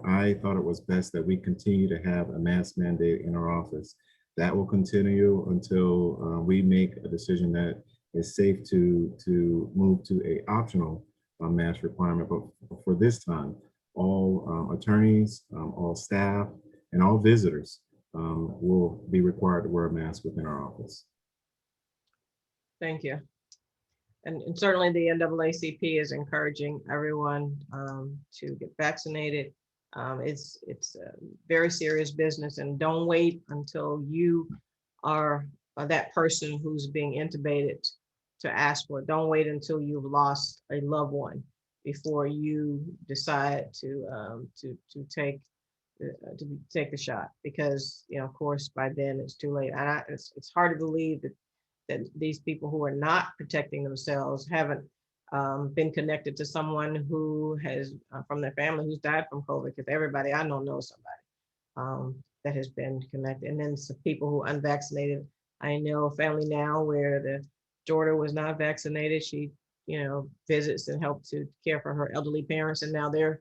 I thought it was best that we continue to have a mask mandate in our office. That will continue until we make a decision that is safe to move to an optional mask requirement. But for this time, all attorneys, all staff, and all visitors will be required to wear a mask within our office. Thank you. And certainly the NAACP is encouraging everyone to get vaccinated. It's a very serious business, and don't wait until you are that person who's being intubated to ask for it. Don't wait until you've lost a loved one before you decide to take the shot, because of course by then it's too late. And it's hard to believe that these people who are not protecting themselves haven't been connected to someone who has from their family who's died from COVID, because everybody I know knows somebody that has been connected. And then some people who are unvaccinated. I know a family now where the daughter was not vaccinated. She, visits and helps to care for her elderly parents, and now they're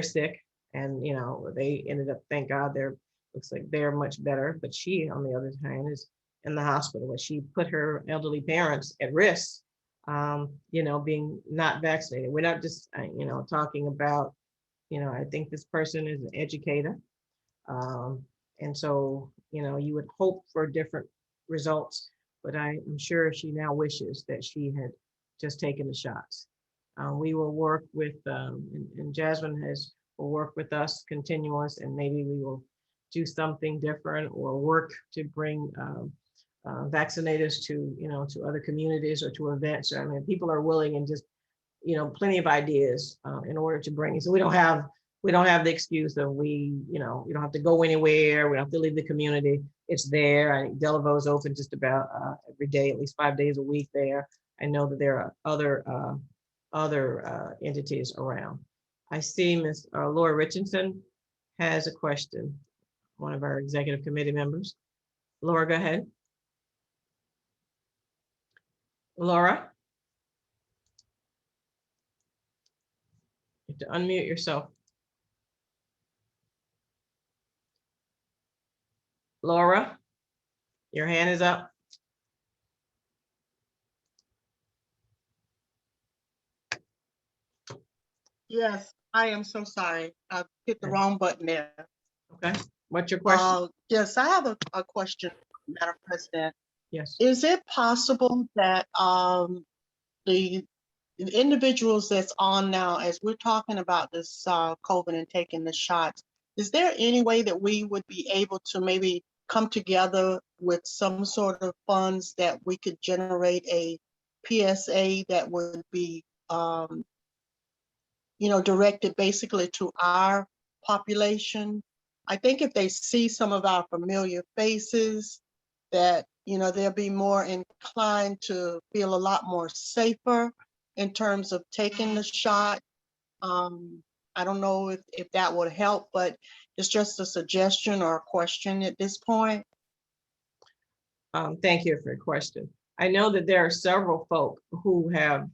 sick, and they ended up, thank God, looks like they're much better. But she, on the other hand, is in the hospital, and she put her elderly parents at risk, being not vaccinated. We're not just, talking about, I think this person is an educator. And so, you would hope for different results, but I'm sure she now wishes that she had just taken the shots. We will work with, and Jasmine will work with us continuous, and maybe we will do something different or work to bring vaccinators to other communities or to events. I mean, people are willing, and just, plenty of ideas in order to bring it. So we don't have the excuse of you don't have to go anywhere. We don't have to leave the community. It's there. I think Delaveau is open just about every day, at least 5 days a week there. I know that there are other entities around. I see Ms. Laura Richardson has a question, one of our executive committee members. Laura, go ahead. Laura? You have to unmute yourself. Laura, your hand is up. Yes, I am so sorry. I hit the wrong button there. Okay, what's your question? Yes, I have a question, Madam President. Yes. Is it possible that the individuals that's on now, as we're talking about this COVID and taking the shots, is there any way that we would be able to maybe come together with some sort of funds that we could generate a PSA that would be directed basically to our population? I think if they see some of our familiar faces, that, they'll be more inclined to feel a lot more safer in terms of taking the shot. I don't know if that would help, but it's just a suggestion or a question at this point. Thank you for your question. I know that there are several folk who have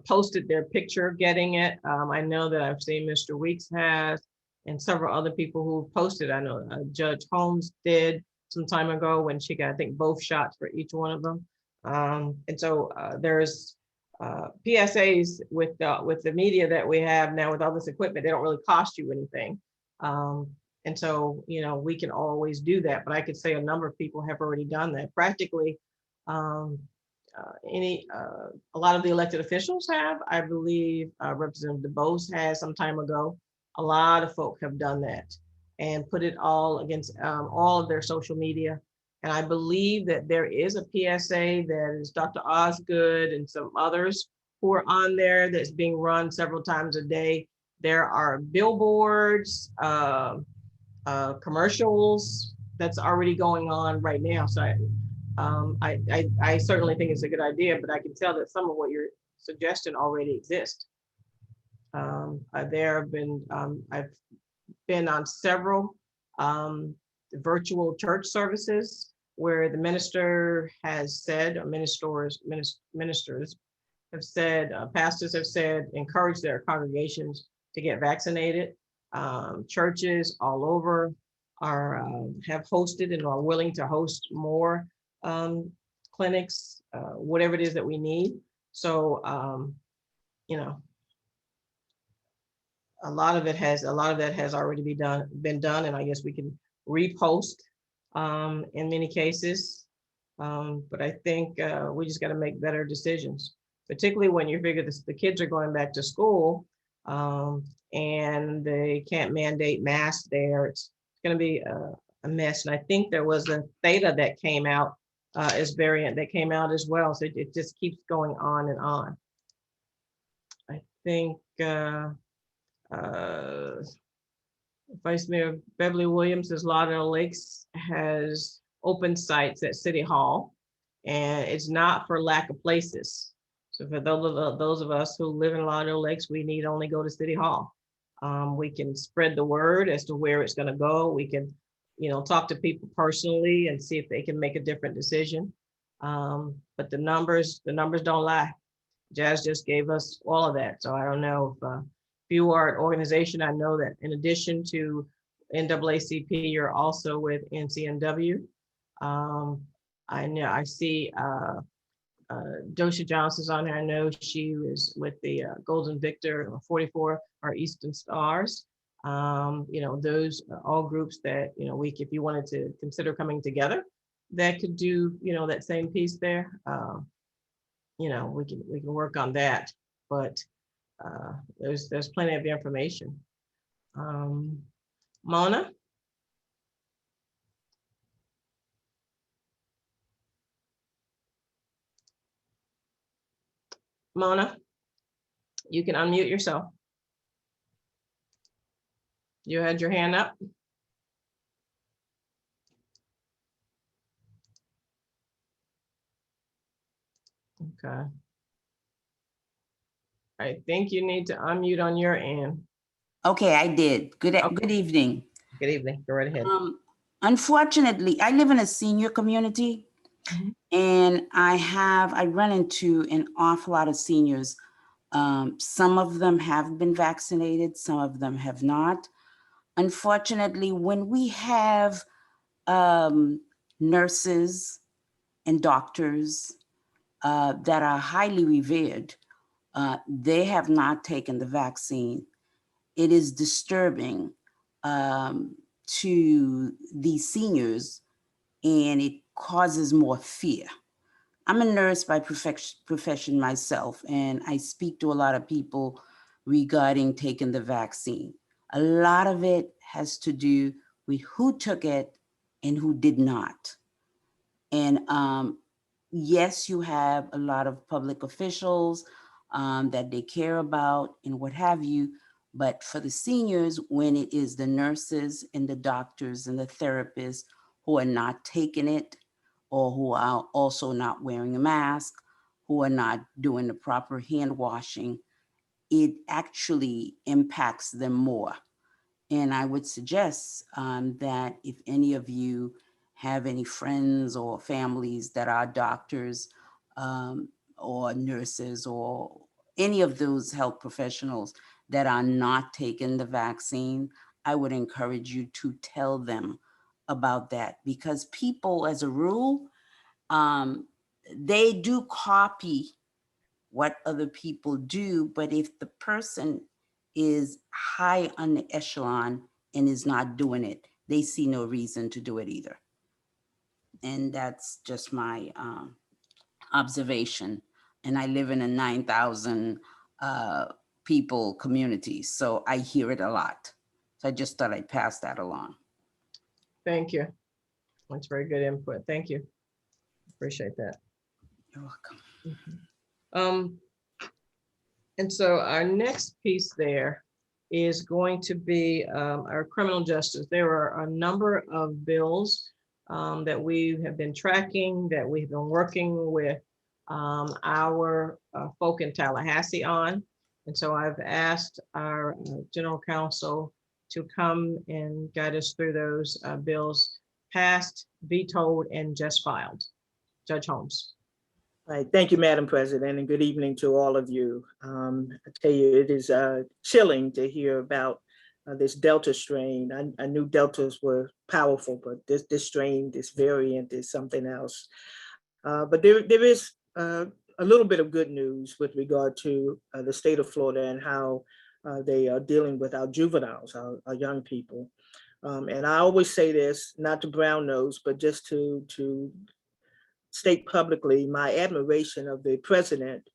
posted their picture getting it. I know that I've seen Mr. Weeks has, and several other people who posted. I know Judge Holmes did some time ago when she got, I think, both shots for each one of them. And so there's PSAs with the media that we have now with all this equipment. They don't really cost you anything. And so, we can always do that, but I could say a number of people have already done that. Practically, a lot of the elected officials have. I believe Representative DeBose has some time ago. A lot of folk have done that and put it all against all of their social media. And I believe that there is a PSA that is Dr. Osgood and some others who are on there that's being run several times a day. There are billboards, commercials that's already going on right now. So I certainly think it's a good idea, but I can tell that some of what you're suggesting already exists. There have been, I've been on several virtual church services where the minister has said, or ministers have said, pastors have said, encourage their congregations to get vaccinated. Churches all over have hosted and are willing to host more clinics, whatever it is that we need. So, a lot of that has already been done, and I guess we can repost in many cases. But I think we just got to make better decisions, particularly when you figure the kids are going back to school and they can't mandate masks there. It's going to be a mess. And I think there was a Theta that came out as variant that came out as well. So it just keeps going on and on. I think Vice Mayor Beverly Williams says Lauderdale Lakes has open sites at City Hall, and it's not for lack of places. So for those of us who live in Lauderdale Lakes, we need only go to City Hall. We can spread the word as to where it's going to go. We can, talk to people personally and see if they can make a different decision. But the numbers don't lie. Jazz just gave us all of that. So I don't know if you are an organization, I know that in addition to NAACP, you're also with NCNW. I know I see Dosha Johnson's on there. I know she was with the Golden Victor 44 or Eastern Stars. Those are all groups that, if you wanted to consider coming together, that could do, that same piece there. We can work on that, but there's plenty of information. Mona? Mona, you can unmute yourself. You had your hand up. Okay. I think you need to unmute on your end. Okay, I did. Good evening. Good evening. Go right ahead. Unfortunately, I live in a senior community, and I run into an awful lot of seniors. Some of them have been vaccinated, some of them have not. Unfortunately, when we have nurses and doctors that are highly revered, they have not taken the vaccine. It is disturbing to these seniors, and it causes more fear. I'm a nurse by profession myself, and I speak to a lot of people regarding taking the vaccine. A lot of it has to do with who took it and who did not. And yes, you have a lot of public officials that they care about and what have you. But for the seniors, when it is the nurses and the doctors and the therapists who are not taking it, or who are also not wearing a mask, who are not doing the proper hand washing, it actually impacts them more. And I would suggest that if any of you have any friends or families that are doctors or nurses or any of those health professionals that are not taking the vaccine, I would encourage you to tell them about that, because people as a rule, they do copy what other people do, but if the person is high on the echelon and is not doing it, they see no reason to do it either. And that's just my observation. And I live in a 9,000 people community, so I hear it a lot. So I just thought I'd pass that along. Thank you. That's very good input. Thank you. Appreciate that. You're welcome. And so our next piece there is going to be our criminal justice. There are a number of bills that we have been tracking, that we've been working with our folk in Tallahassee on. And so I've asked our general counsel to come and guide us through those bills passed, vetoed, and just filed. Judge Holmes. All right, thank you, Madam President, and good evening to all of you. I tell you, it is chilling to hear about this Delta strain. I knew Deltas were powerful, but this strain, this variant is something else. But there is a little bit of good news with regard to the state of Florida and how they are dealing with our juveniles, our young people. And I always say this, not to brown nose, but just to state publicly my admiration of the president,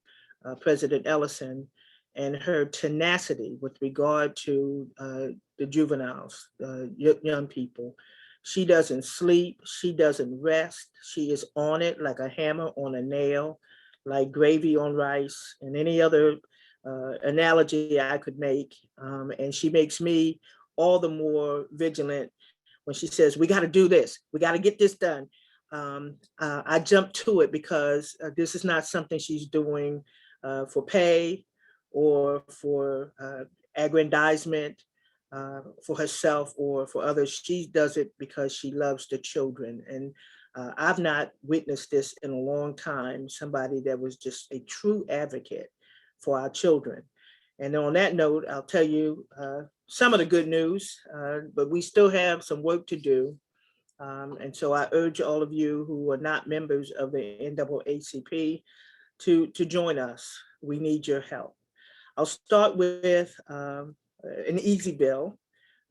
President Ellison, and her tenacity with regard to the juveniles, young people. She doesn't sleep, she doesn't rest. She is on it like a hammer on a nail, like gravy on rice, and any other analogy I could make. And she makes me all the more vigilant when she says, we got to do this, we got to get this done. I jump to it because this is not something she's doing for pay or for aggrandizement for herself or for others. She does it because she loves the children. And I've not witnessed this in a long time, somebody that was just a true advocate for our children. And on that note, I'll tell you some of the good news, but we still have some work to do. And so I urge all of you who are not members of the NAACP to join us. We need your help. I'll start with an easy bill.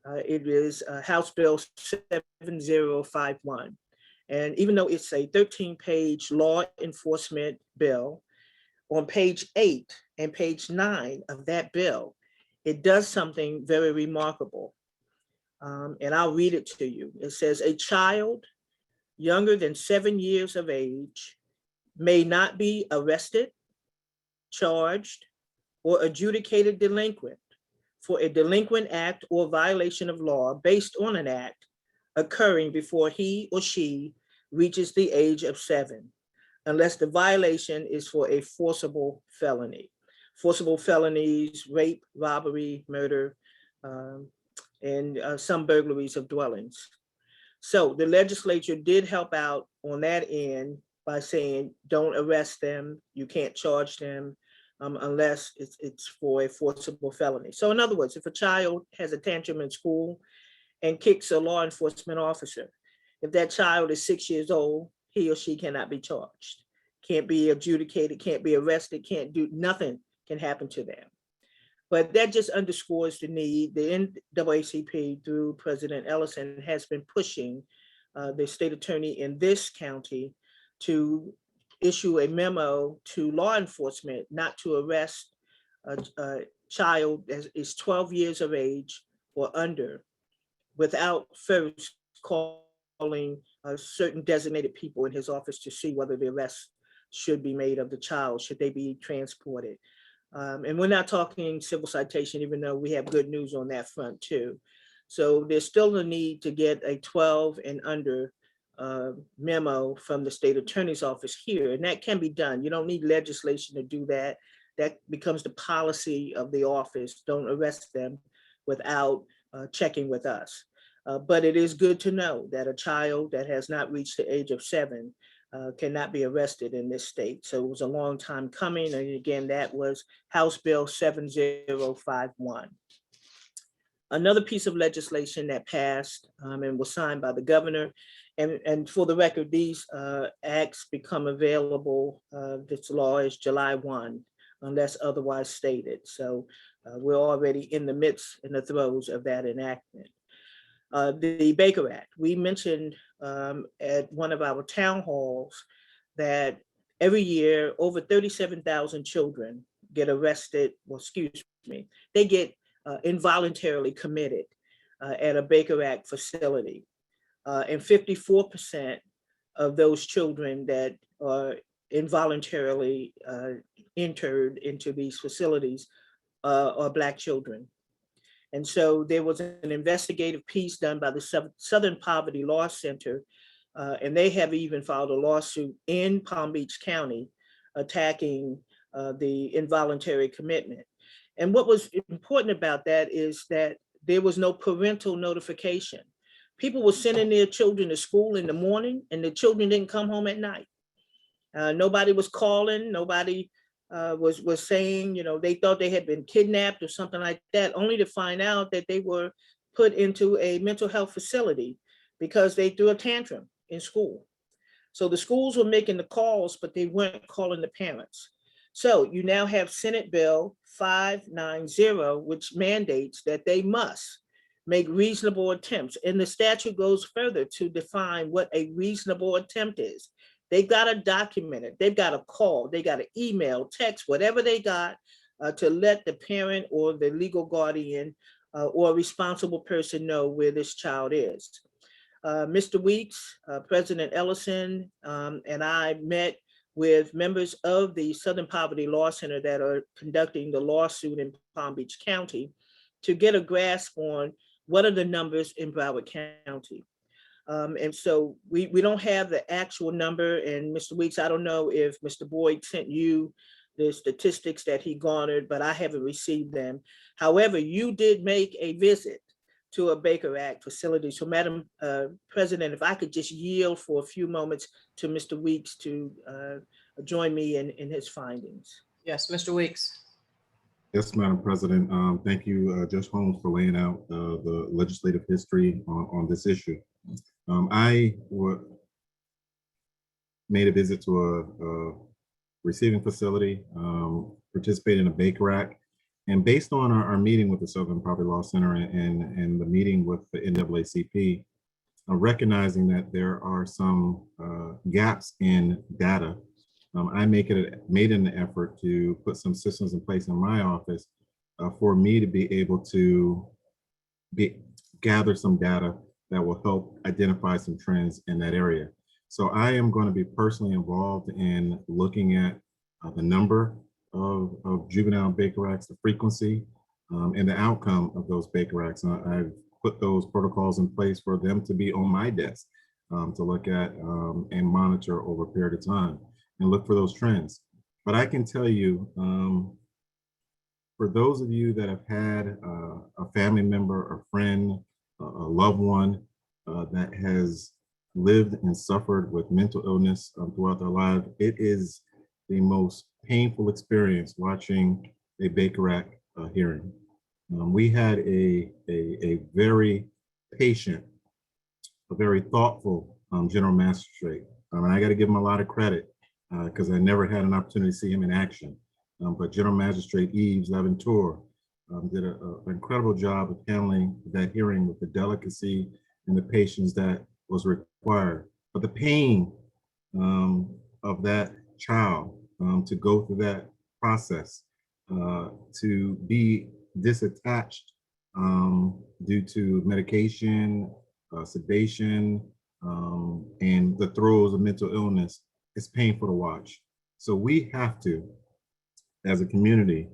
It is House Bill 7051. And even though it's a 13-page law enforcement bill, on page 8 and page 9 of that bill, it does something very remarkable. And I'll read it to you. It says, a child younger than 7 years of age may not be arrested, charged, or adjudicated delinquent for a delinquent act or violation of law based on an act occurring before he or she reaches the age of 7, unless the violation is for a forcible felony. Forcible felonies, rape, robbery, murder, and some burglaries of dwellings. So the legislature did help out on that end by saying, don't arrest them, you can't charge them unless it's for a forcible felony. So in other words, if a child has a tantrum in school and kicks a law enforcement officer, if that child is 6 years old, he or she cannot be charged, can't be adjudicated, can't be arrested, can't do, nothing can happen to them. But that just underscores the need. The NAACP through President Ellison has been pushing the state attorney in this county to issue a memo to law enforcement not to arrest a child that is 12 years of age or under without first calling certain designated people in his office to see whether the arrest should be made of the child, should they be transported. And we're not talking civil citation, even though we have good news on that front too. So there's still a need to get a 12 and under memo from the state attorney's office here, and that can be done. You don't need legislation to do that. That becomes the policy of the office. Don't arrest them without checking with us. But it is good to know that a child that has not reached the age of 7 cannot be arrested in this state. So it was a long time coming. And again, that was House Bill 7051. Another piece of legislation that passed and was signed by the governor. And for the record, these acts become available, this law is July 1, unless otherwise stated. So we're already in the midst, in the throes of that enactment. The Baker Act, we mentioned at one of our town halls that every year over 37,000 children get arrested, well, excuse me, they get involuntarily committed at a Baker Act facility. And 54% of those children that are involuntarily entered into these facilities are Black children. And so there was an investigative piece done by the Southern Poverty Law Center, and they have even filed a lawsuit in Palm Beach County attacking the involuntary commitment. And what was important about that is that there was no parental notification. People were sending their children to school in the morning and the children didn't come home at night. Nobody was calling, nobody was saying, you know, they thought they had been kidnapped or something like that, only to find out that they were put into a mental health facility because they threw a tantrum in school. So the schools were making the calls, but they weren't calling the parents. So you now have Senate Bill 590, which mandates that they must make reasonable attempts. And the statute goes further to define what a reasonable attempt is. They've got to document it. They've got to call, they got to email, text, whatever they got to let the parent or the legal guardian or responsible person know where this child is. Mr. Weeks, President Ellison, and I met with members of the Southern Poverty Law Center that are conducting the lawsuit in Palm Beach County to get a grasp on what are the numbers in Broward County. And so we don't have the actual number. And Mr. Weeks, I don't know if Mr. Boyd sent you the statistics that he garnered, but I haven't received them. However, you did make a visit to a Baker Act facility. So Madam President, if I could just yield for a few moments to Mr. Weeks to join me in his findings. Yes, Mr. Weeks. Yes, Madam President. Thank you, Judge Holmes, for laying out the legislative history on this issue. I made a visit to a receiving facility, participated in a Baker Act. And based on our meeting with the Southern Poverty Law Center and the meeting with the NAACP, recognizing that there are some gaps in data, I made an effort to put some systems in place in my office for me to be able to gather some data that will help identify some trends in that area. So I am going to be personally involved in looking at the number of juvenile Baker Acts, the frequency, and the outcome of those Baker Acts. I've put those protocols in place for them to be on my desk to look at and monitor over a period of time and look for those trends. But I can tell you, for those of you that have had a family member, a friend, a loved one that has lived and suffered with mental illness throughout their life, it is the most painful experience watching a Baker Act hearing. We had a very patient, a very thoughtful general magistrate. And I got to give him a lot of credit because I never had an opportunity to see him in action. But General Magistrate Yves Laventour did an incredible job of handling that hearing with the delicacy and the patience that was required. But the pain of that child to go through that process, to be disattached due to medication, sedation, and the throes of mental illness, is painful to watch. So we have to, as a community,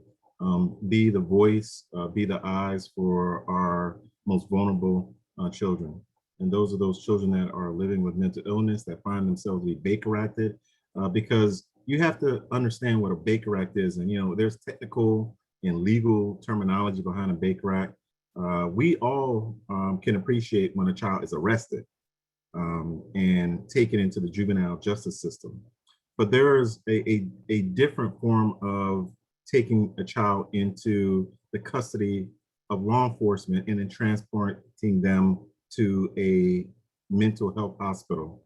be the voice, be the eyes for our most vulnerable children. And those are those children that are living with mental illness that find themselves to be Baker Acted, because you have to understand what a Baker Act is. And, you know, there's technical and legal terminology behind a Baker Act. We all can appreciate when a child is arrested and taken into the juvenile justice system. But there is a different form of taking a child into the custody of law enforcement and then transporting them to a mental health hospital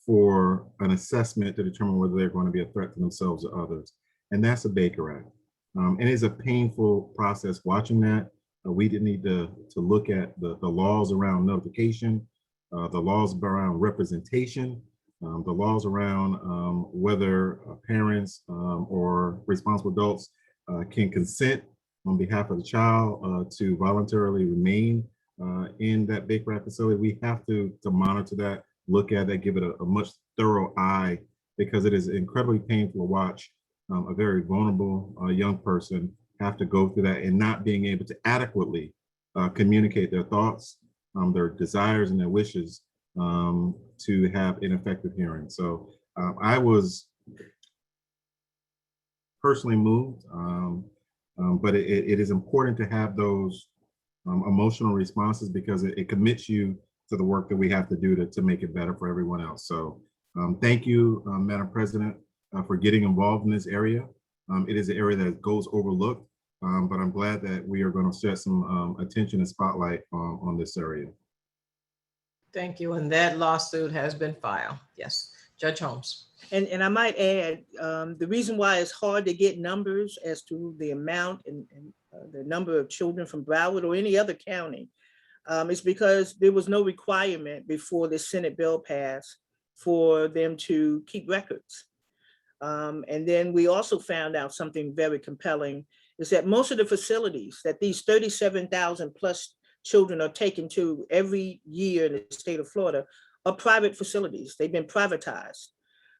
for an assessment to determine whether they're going to be a threat to themselves or others. And that's a Baker Act. And it's a painful process watching that. We didn't need to look at the laws around notification, the laws around representation, the laws around whether parents or responsible adults can consent on behalf of the child to voluntarily remain in that Baker Act facility. We have to monitor that, look at that, give it a much thorough eye, because it is incredibly painful to watch a very vulnerable young person have to go through that and not being able to adequately communicate their thoughts, their desires and their wishes to have an effective hearing. So I was personally moved, but it is important to have those emotional responses, because it commits you to the work that we have to do to make it better for everyone else. So thank you, Madam President, for getting involved in this area. It is an area that goes overlooked, but I'm glad that we are going to set some attention and spotlight on this area. Thank you. And that lawsuit has been filed. Yes, Judge Holmes. And I might add, the reason why it's hard to get numbers as to the amount and the number of children from Broward or any other county is because there was no requirement before the Senate bill passed for them to keep records. And then we also found out something very compelling, is that most of the facilities that these 37,000 plus children are taken to every year in the state of Florida are private facilities. They've been privatized.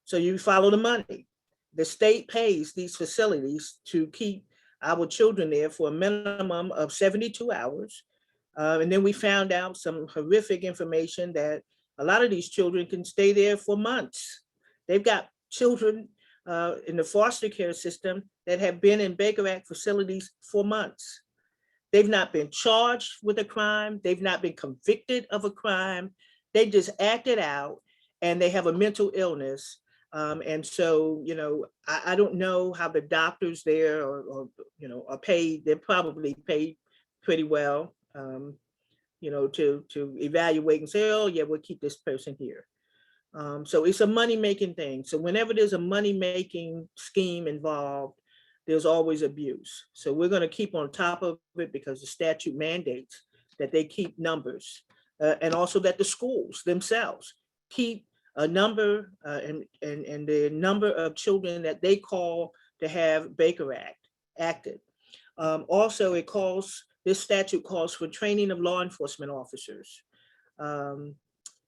So you follow the money. The state pays these facilities to keep our children there for a minimum of 72 hours. And then we found out some horrific information that a lot of these children can stay there for months. They've got children in the foster care system that have been in Baker Act facilities for months. They've not been charged with a crime. They've not been convicted of a crime. They just acted out and they have a mental illness. And so, you know, I don't know how the doctors there you know, are paid. They're probably paid pretty well, you know, to evaluate and say, oh yeah, we'll keep this person here. So it's a money-making thing. So whenever there's a money-making scheme involved, there's always abuse. So we're going to keep on top of it because the statute mandates that they keep numbers, and also that the schools themselves keep a number and the number of children that they call to have Baker Act acted. Also, this statute calls for training of law enforcement officers.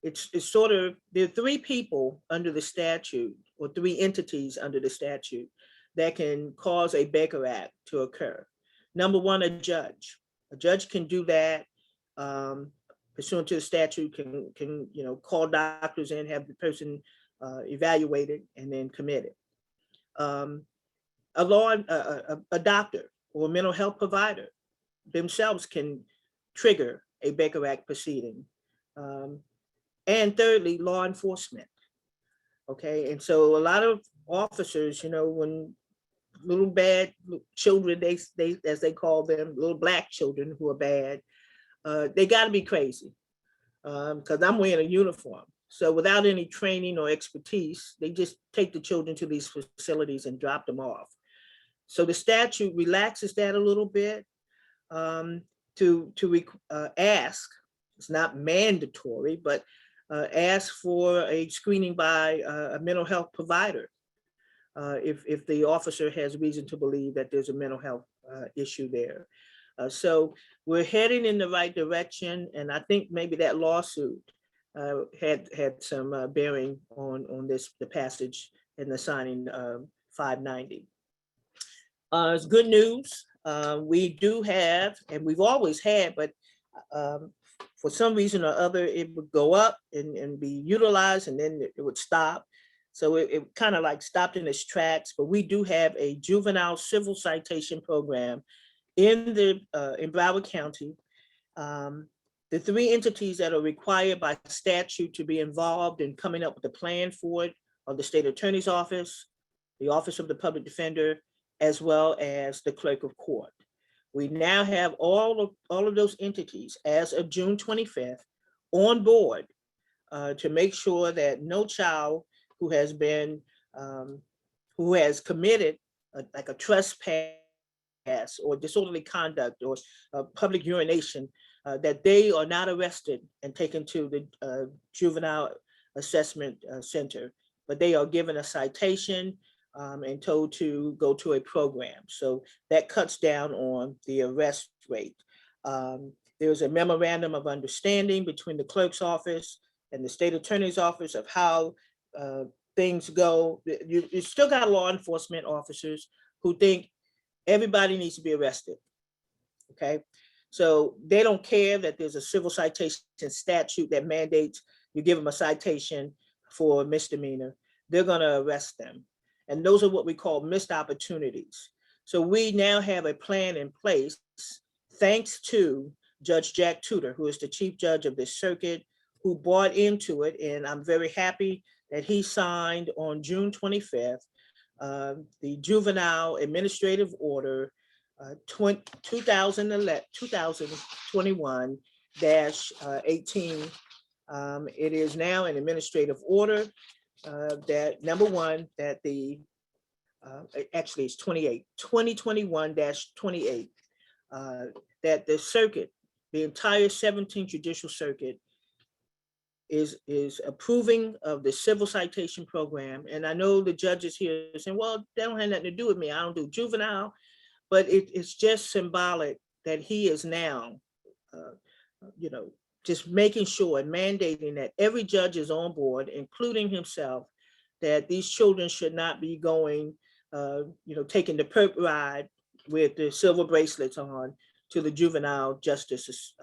It's sort of, there are three people under the statute, or three entities under the statute that can cause a Baker Act to occur. Number one, a judge. A judge can do that pursuant to the statute, can you know, call doctors in, have the person evaluated and then committed. A doctor or a mental health provider themselves can trigger a Baker Act proceeding. And thirdly, law enforcement. Okay, and so a lot of officers, you know, when little bad children, they as they call them, little black children who are bad, they got to be crazy because I'm wearing a uniform. So without any training or expertise, they just take the children to these facilities and drop them off. So the statute relaxes that a little bit to ask. It's not mandatory, but ask for a screening by a mental health provider if the officer has reason to believe that there's a mental health issue there. So we're heading in the right direction, and I think maybe that lawsuit had some bearing on the passage and the signing 590. It's good news. We do have, and we've always had, but for some reason or other, it would go up and be utilized, and then it would stop. So it kind of like stopped in its tracks, but we do have a juvenile civil citation program in Broward County. The three entities that are required by statute to be involved in coming up with a plan for it are the state attorney's office, the office of the public defender, as well as the clerk of court. We now have all of those entities as of June 25th on board to make sure that no child who has been, who has committed like a trespass or disorderly conduct or public urination, that they are not arrested and taken to the juvenile assessment center, but they are given a citation and told to go to a program. So that cuts down on the arrest rate. There's a memorandum of understanding between the clerk's office and the state attorney's office of how things go. You still got law enforcement officers who think everybody needs to be arrested, okay? So they don't care that there's a civil citation statute that mandates you give them a citation for a misdemeanor. They're gonna arrest them. And those are what we call missed opportunities. So we now have a plan in place, thanks to Judge Jack Tudor, who is the chief judge of this circuit, who bought into it. And I'm very happy that he signed on June 25th, the Juvenile Administrative Order 2021-18. It is now an administrative order that, number one, that the, actually it's 2021-28, that the circuit, the entire 17th Judicial Circuit is approving of the civil citation program. And I know the judges here are saying, well, that don't have nothing to do with me. I don't do juvenile, but it's just symbolic that he is now, you know, just making sure and mandating that every judge is on board, including himself, that these children should not be going, you know, taking the perp ride with the silver bracelets on to the Juvenile Justice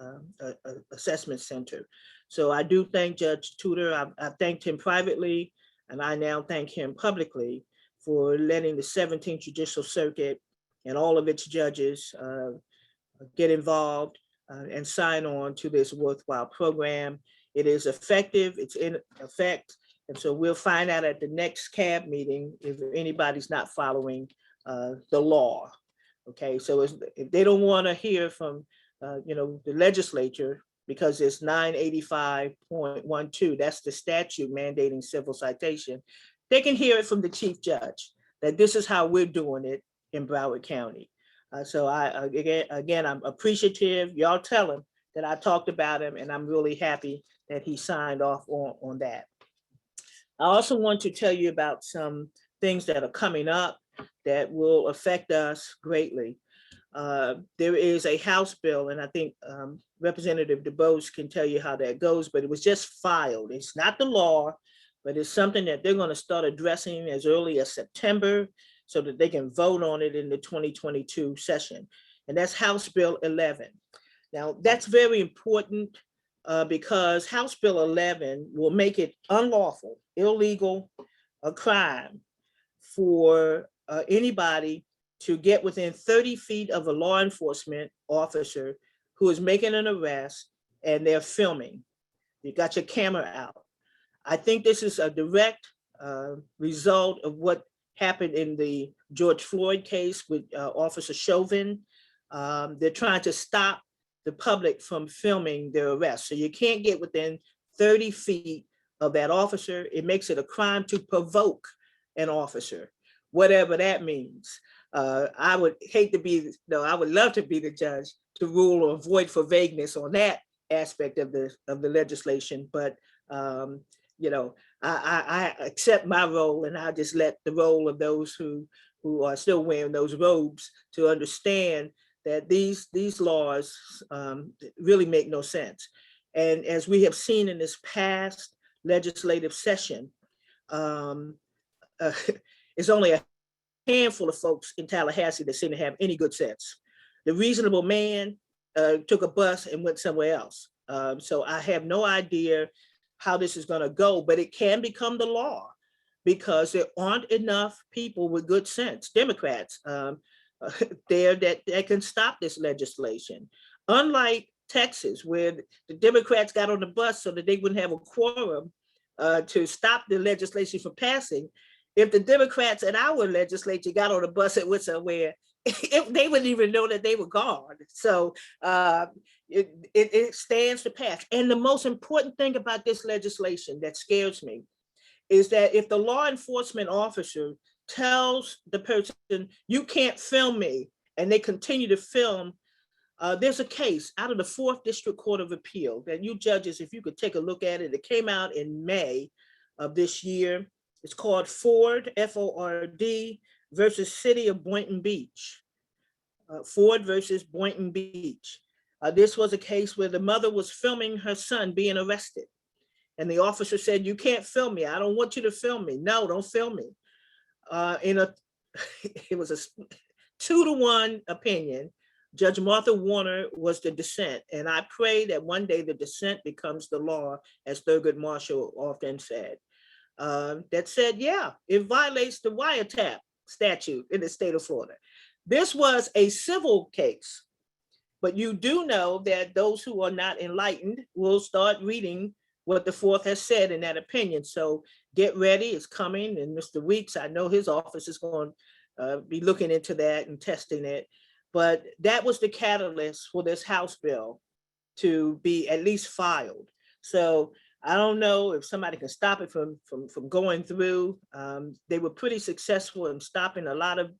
Assessment Center. So I do thank Judge Tudor. I thanked him privately, and I now thank him publicly for letting the 17th Judicial Circuit and all of its judges get involved and sign on to this worthwhile program. It is effective, it's in effect. And so we'll find out at the next CAB meeting if anybody's not following the law. Okay, so if they don't want to hear from the legislature, because it's 985.12, that's the statute mandating civil citation, they can hear it from the chief judge that this is how we're doing it in Broward County. So again, I'm appreciative. Y'all tell him that I talked about him, and I'm really happy that he signed off on that. I also want to tell you about some things that are coming up that will affect us greatly. There is a House bill, and I think Representative DuBose can tell you how that goes, but it was just filed. It's not the law, but it's something that they're going to start addressing as early as September so that they can vote on it in the 2022 session. And that's House Bill 11. Now, that's very important because House Bill 11 will make it unlawful, illegal, a crime for anybody to get within 30 feet of a law enforcement officer who is making an arrest and they're filming. You got your camera out. I think this is a direct result of what happened in the George Floyd case with Officer Chauvin. They're trying to stop the public from filming their arrest. So you can't get within 30 feet of that officer. It makes it a crime to provoke an officer, whatever that means. I would I would love to be the judge to rule or void for vagueness on that aspect of the legislation, but I accept my role, and I just let the role of those who are still wearing those robes to understand that these laws really make no sense. And as we have seen in this past legislative session, it's only a handful of folks in Tallahassee that seem to have any good sense. The reasonable man took a bus and went somewhere else. So I have no idea how this is going to go, but it can become the law because there aren't enough people with good sense, Democrats, there that can stop this legislation. Unlike Texas, where the Democrats got on the bus so that they wouldn't have a quorum to stop the legislation from passing. If the Democrats in our legislature got on the bus and went somewhere, they wouldn't even know that they were gone. So it stands to pass. And the most important thing about this legislation that scares me is that if the law enforcement officer tells the person, you can't film me, and they continue to film, there's a case out of the 4th District Court of Appeal that you judges, if you could take a look at it, it came out in May of this year. It's called Ford, F-O-R-D, versus City of Boynton Beach. Ford versus Boynton Beach. This was a case where the mother was filming her son being arrested. And the officer said, you can't film me. I don't want you to film me. No, don't film me. It was a 2-to-1 opinion. Judge Martha Warner was the dissent. And I pray that one day the dissent becomes the law, as Thurgood Marshall often said. That said, yeah, it violates the wiretap statute in the state of Florida. This was a civil case, but you do know that those who are not enlightened will start reading what the 4th has said in that opinion. So get ready, it's coming. And Mr. Weeks, I know his office is going to be looking into that and testing it. But that was the catalyst for this House bill to be at least filed. So I don't know if somebody can stop it from going through. They were pretty successful in stopping a lot of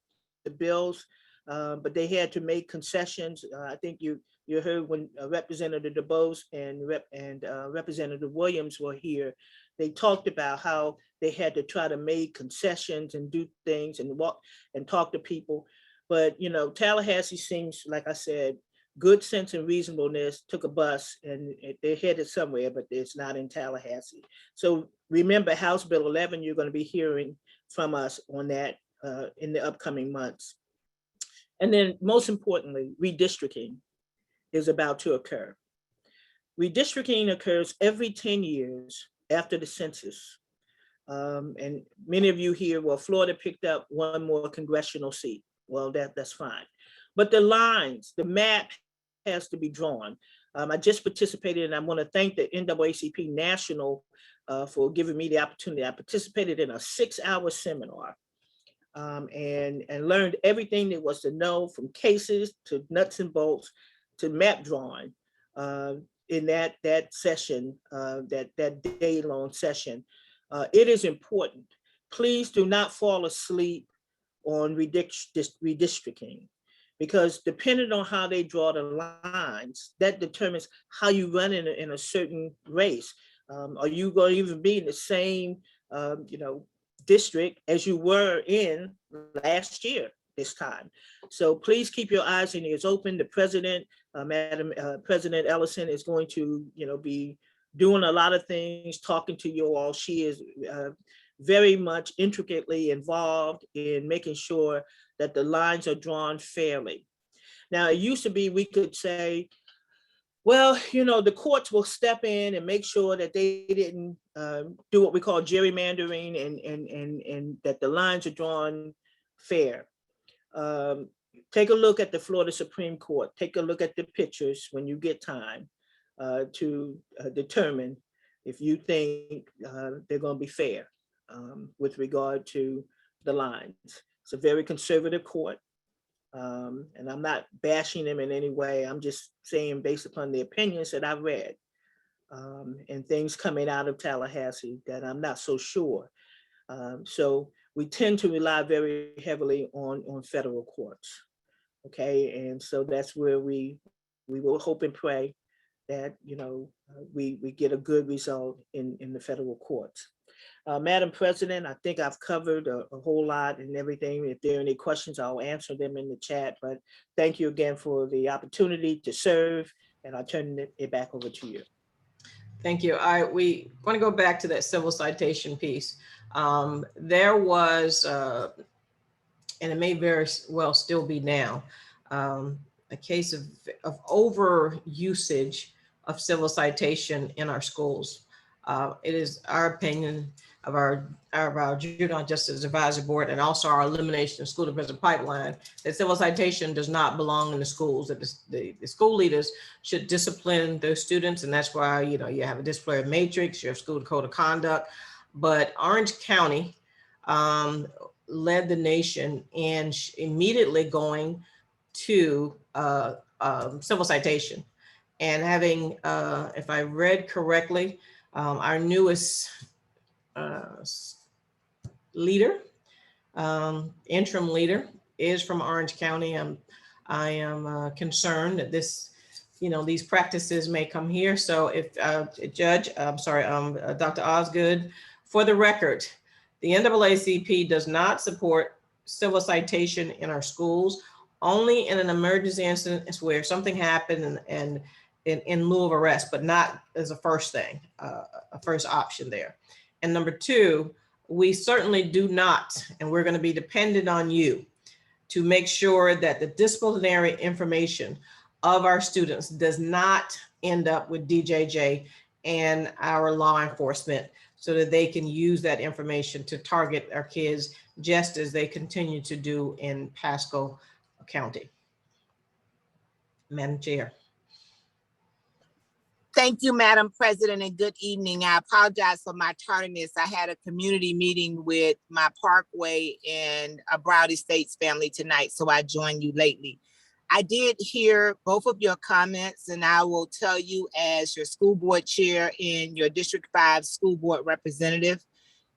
the bills, but they had to make concessions. I think you heard when Representative DuBose and Representative Williams were here, they talked about how they had to try to make concessions and do things and walk and talk to people. But, Tallahassee seems, like I said, good sense and reasonableness, took a bus and they're headed somewhere, but it's not in Tallahassee. So remember, House Bill 11, you're going to be hearing from us on that in the upcoming months. And then most importantly, redistricting is about to occur. Redistricting occurs every 10 years after the census. And many of you here, well, Florida picked up one more congressional seat. Well, that's fine. But the lines, the map has to be drawn. I just participated, and I want to thank the NAACP National for giving me the opportunity. I participated in a 6-hour seminar and learned everything there was to know, from cases to nuts and bolts to map drawing in that session, that day-long session. It is important. Please do not fall asleep on redistricting, because depending on how they draw the lines, that determines how you run in a certain race. Are you going to even be in the same district as you were in last year this time? So please keep your eyes and ears open. The president, Madam President Ellison, is going to be doing a lot of things, talking to you all. She is very much intricately involved in making sure that the lines are drawn fairly. Now, it used to be we could say, well, the courts will step in and make sure that they didn't do what we call gerrymandering, and that the lines are drawn fair. Take a look at the Florida Supreme Court. Take a look at the pictures when you get time to determine if you think they're going to be fair with regard to the lines. It's a very conservative court. And I'm not bashing them in any way. I'm just saying, based upon the opinions that I've read and things coming out of Tallahassee, that I'm not so sure. So we tend to rely very heavily on federal courts. Okay, and so that's where we will hope and pray that we get a good result in the federal courts. Madam President, I think I've covered a whole lot and everything. If there are any questions, I'll answer them in the chat. But thank you again for the opportunity to serve, and I'll turn it back over to you. Thank you. We want to go back to that civil citation piece. There was, and it may very well still be now, a case of over usage of civil citation in our schools. It is our opinion of our Juvenile Justice Advisory Board, and also our elimination of school to prison pipeline, that civil citation does not belong in the schools, that the school leaders should discipline those students. And that's why, you have a disciplinary matrix, you have school code of conduct. But Orange County led the nation in immediately going to civil citation, and having, if I read correctly, our newest leader, interim leader, is from Orange County. I am concerned that these practices may come here. So if Dr. Osgood, for the record, the NAACP does not support civil citation in our schools, only in an emergency instance where something happened and in lieu of arrest, but not as a first thing, a first option there. And number two, we certainly do not, and we're going to be dependent on you to make sure that the disciplinary information of our students does not end up with DJJ and our law enforcement, so that they can use that information to target our kids, just as they continue to do in Pasco County. Madam Chair. Thank you, Madam President, and good evening. I apologize for my tardiness. I had a community meeting with my Parkway and a Broward Estates family tonight, so I joined you lately. I did hear both of your comments, and I will tell you, as your school board chair and your District 5 school board representative,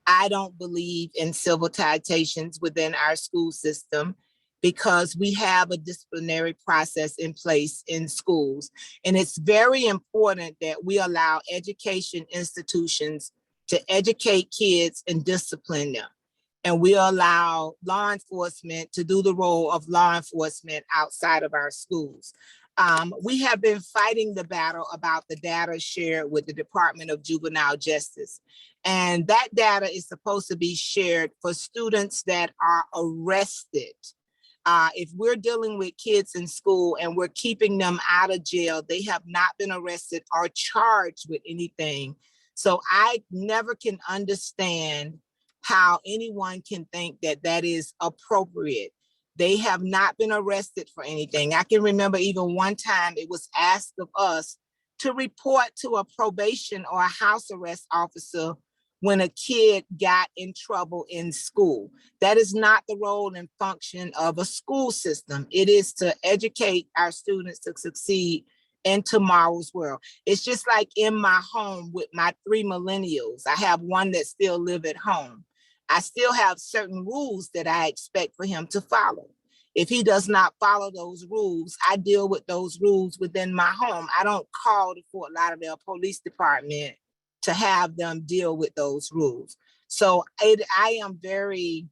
I don't believe in civil citations within our school system, because we have a disciplinary process in place in schools. And it's very important that we allow education institutions to educate kids and discipline them. And we allow law enforcement to do the role of law enforcement outside of our schools. We have been fighting the battle about the data shared with the Department of Juvenile Justice. And that data is supposed to be shared for students that are arrested. If we're dealing with kids in school and we're keeping them out of jail, they have not been arrested or charged with anything. So I never can understand how anyone can think that that is appropriate. They have not been arrested for anything. I can remember even one time it was asked of us to report to a probation or a house arrest officer when a kid got in trouble in school. That is not the role and function of a school system. It is to educate our students to succeed in tomorrow's world. It's just like in my home with my 3 millennials. I have one that still live at home. I still have certain rules that I expect for him to follow. If he does not follow those rules, I deal with those rules within my home. I don't call the Fort Lauderdale Police Department to have them deal with those rules. So I am very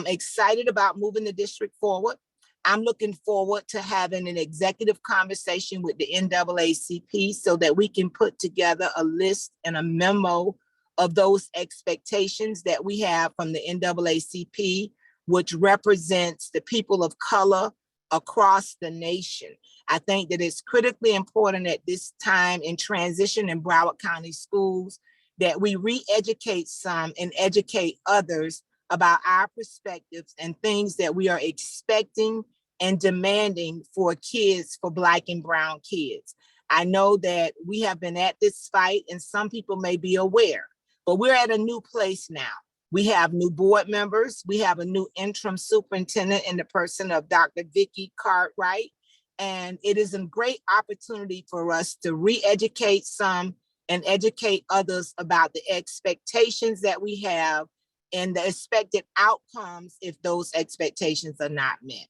excited about moving the district forward. I'm looking forward to having an executive conversation with the NAACP so that we can put together a list and a memo of those expectations that we have from the NAACP, which represents the people of color across the nation. I think that it's critically important at this time in transition in Broward County schools that we re-educate some and educate others about our perspectives and things that we are expecting and demanding for kids, for Black and brown kids. I know that we have been at this fight and some people may be aware, but we're at a new place now. We have new board members. We have a new interim superintendent in the person of Dr. Vicki Cartwright. And it is a great opportunity for us to re-educate some and educate others about the expectations that we have and the expected outcomes if those expectations are not met.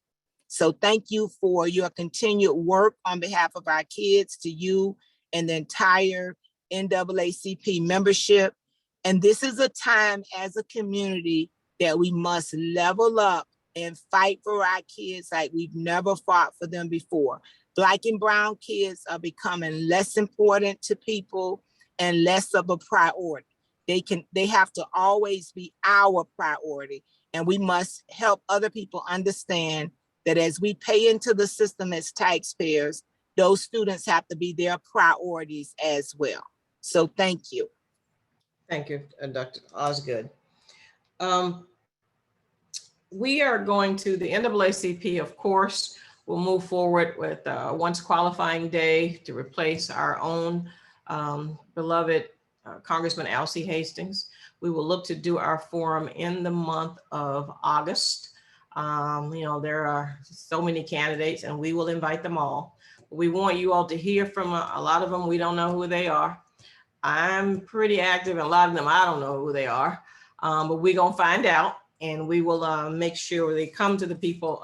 So thank you for your continued work on behalf of our kids, to you and the entire NAACP membership. And this is a time as a community that we must level up and fight for our kids like we've never fought for them before. Black and brown kids are becoming less important to people and less of a priority. They have to always be our priority. And we must help other people understand that as we pay into the system as taxpayers, those students have to be their priorities as well. So thank you. Thank you, Dr. Osgood. We are going to the NAACP, of course, will move forward with once qualifying day to replace our own beloved Congressman Alcee Hastings. We will look to do our forum in the month of August. You know, there are so many candidates and we will invite them all. We want you all to hear from a lot of them. We don't know who they are. I'm pretty active and a lot of them, I don't know who they are, but we're gonna find out and we will make sure they come to the people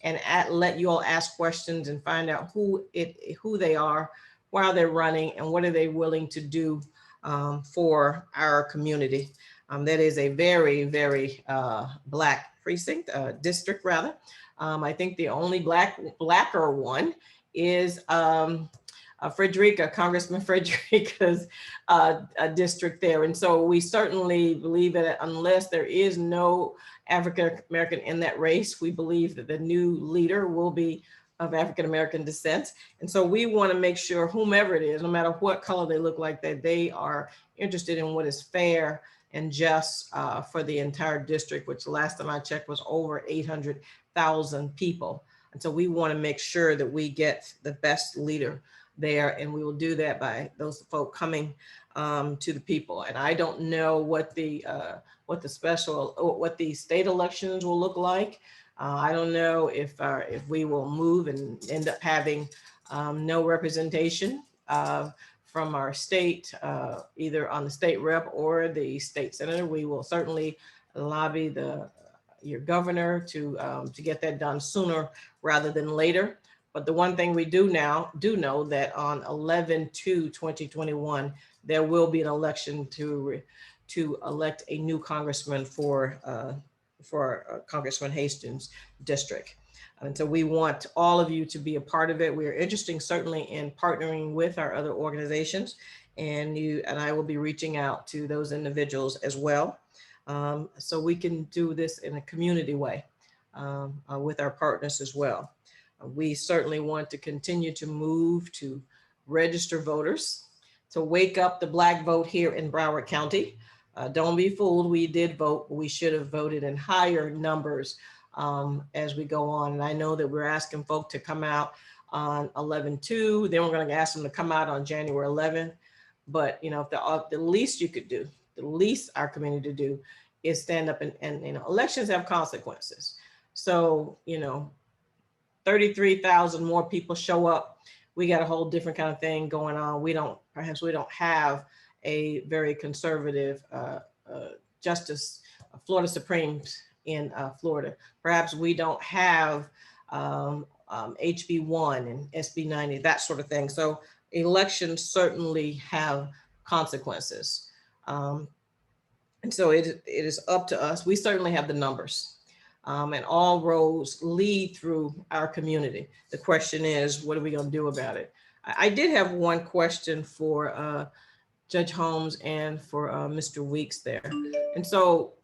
and let you all ask questions and find out who they are, why they're running, and what are they willing to do for our community. That is a very, very Black precinct, district rather. I think the only blacker one is Frederica, Congressman Frederica's district there. And so we certainly believe that unless there is no African-American in that race, we believe that the new leader will be of African-American descent. And so we want to make sure whomever it is, no matter what color they look like, that they are interested in what is fair and just for the entire district, which the last time I checked was over 800,000 people. And so we want to make sure that we get the best leader there, and we will do that by those folk coming to the people. And I don't know what the state elections will look like. I don't know if we will move and end up having no representation from our state, either on the state rep or the state senator. We will certainly lobby your governor to get that done sooner rather than later. But the one thing we do know that on 11/2/2021, there will be an election to elect a new congressman for Congressman Hastings' district. And so we want all of you to be a part of it. We are interested certainly in partnering with our other organizations, and I will be reaching out to those individuals as well. So we can do this in a community way with our partners as well. We certainly want to continue to move to register voters, to wake up the Black vote here in Broward County. Don't be fooled, we did vote, but we should have voted in higher numbers as we go on. And I know that we're asking folk to come out on 11/2, then we're going to ask them to come out on January 11th. But you know, if the least you could do, the least our community to do is stand up and you know, elections have consequences. So, you know, 33,000 more people show up, we got a whole different kind of thing going on. Perhaps we don't have a very conservative justice, Florida Supremes in Florida. Perhaps we don't have HB1 and SB 90, that sort of thing. So elections certainly have consequences. And so it is up to us. We certainly have the numbers, and all roads lead through our community. The question is, what are we going to do about it? I did have one question for Judge Holmes and for Mr. Weeks there. And so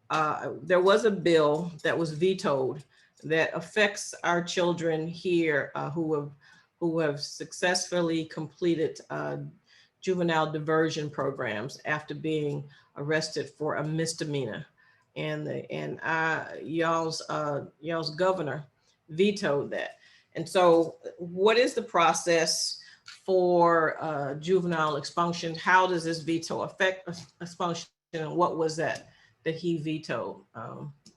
there was a bill that was vetoed that affects our children here who have successfully completed juvenile diversion programs after being arrested for a misdemeanor, and y'all's governor vetoed that. And so, what is the process for juvenile expunction? How does this veto affect expunction, and what was that he vetoed?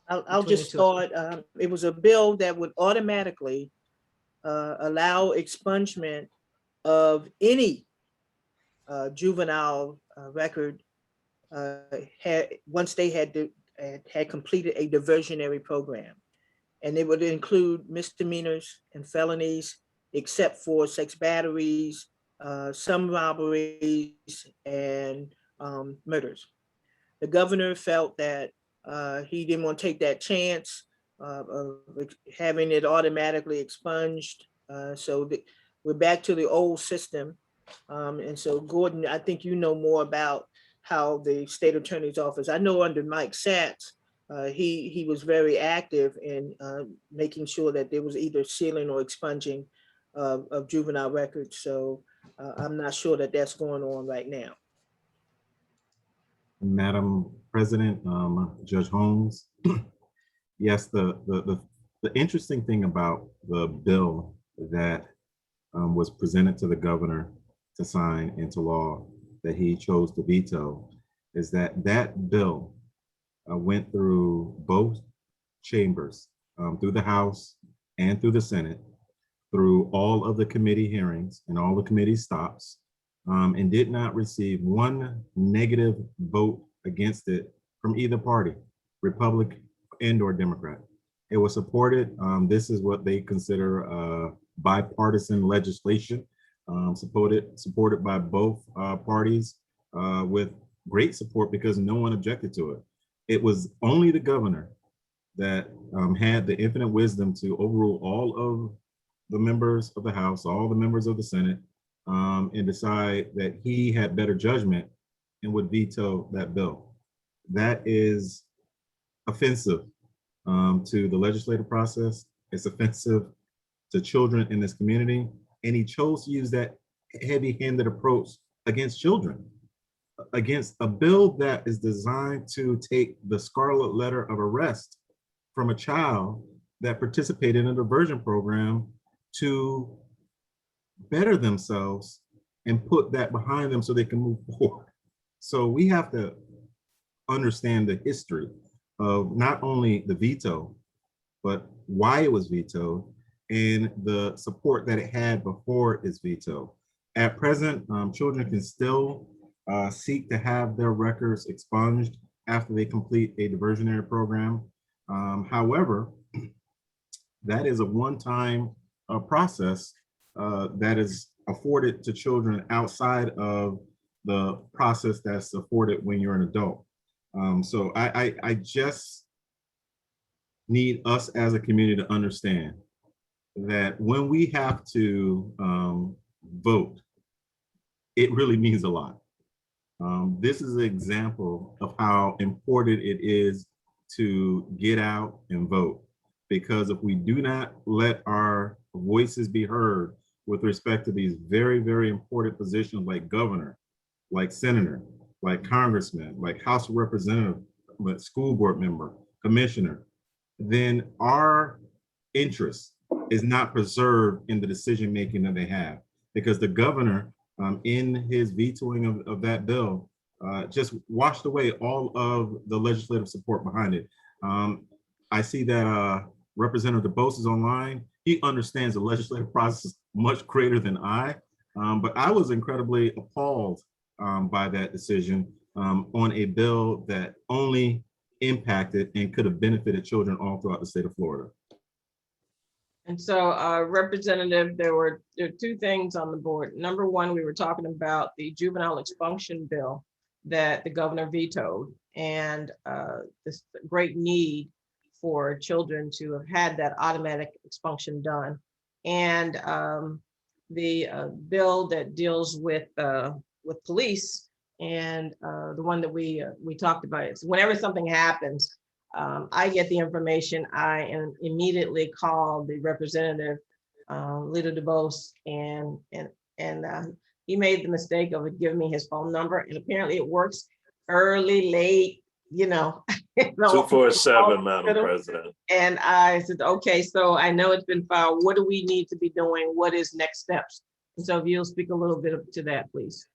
I'll just start. It was a bill that would automatically allow expungement of any juvenile record once they had completed a diversionary program, and it would include misdemeanors and felonies, except for sex batteries, some robberies, and murders. The governor felt that he didn't want to take that chance of having it automatically expunged. So we're back to the old system. And so Gordon, I think you know more about how the state attorney's office, I know under Mike Satz, he was very active in making sure that there was either sealing or expunging of juvenile records. So I'm not sure that that's going on right now. Madam President, Judge Holmes, yes, the interesting thing about the bill that was presented to the governor to sign into law that he chose to veto is that that bill went through both chambers, through the House and through the Senate, through all of the committee hearings and all the committee stops, and did not receive one negative vote against it from either party, Republican and or Democrat. It was supported. This is what they consider bipartisan legislation, supported by both parties with great support because no one objected to it. It was only the governor that had the infinite wisdom to overrule all of the members of the House, all the members of the Senate, and decide that he had better judgment and would veto that bill. That is offensive to the legislative process. It's offensive to children in this community. And he chose to use that heavy-handed approach against children, against a bill that is designed to take the scarlet letter of arrest from a child that participated in a diversion program to better themselves and put that behind them so they can move forward. So we have to understand the history of not only the veto, but why it was vetoed and the support that it had before its veto. At present, children can still seek to have their records expunged after they complete a diversionary program. However, that is a one-time process that is afforded to children outside of the process that's afforded when you're an adult. So I just need us as a community to understand that when we have to vote, it really means a lot. This is an example of how important it is to get out and vote, because if we do not let our voices be heard with respect to these very, very important positions like governor, like senator, like congressman, like House of Representative, like school board member, commissioner, then our interest is not preserved in the decision making that they have, because the governor, in his vetoing of that bill, just washed away all of the legislative support behind it. I see that Representative DeBose is online. He understands the legislative process much greater than I, but I was incredibly appalled by that decision on a bill that only impacted and could have benefited children all throughout the state of Florida. And so, Representative, there were two things on the board. Number one, we were talking about the juvenile expunction bill that the governor vetoed, and this great need for children to have had that automatic expunction done. And the bill that deals with police, and the one that we talked about is whenever something happens, I get the information, I immediately call the representative, Leader DeBose, and he made the mistake of giving me his phone number, and apparently it works early, late, you know. 247, Madam President. And I said, okay, so I know it's been filed. What do we need to be doing? What is next steps? And so if you'll speak a little bit to that, please.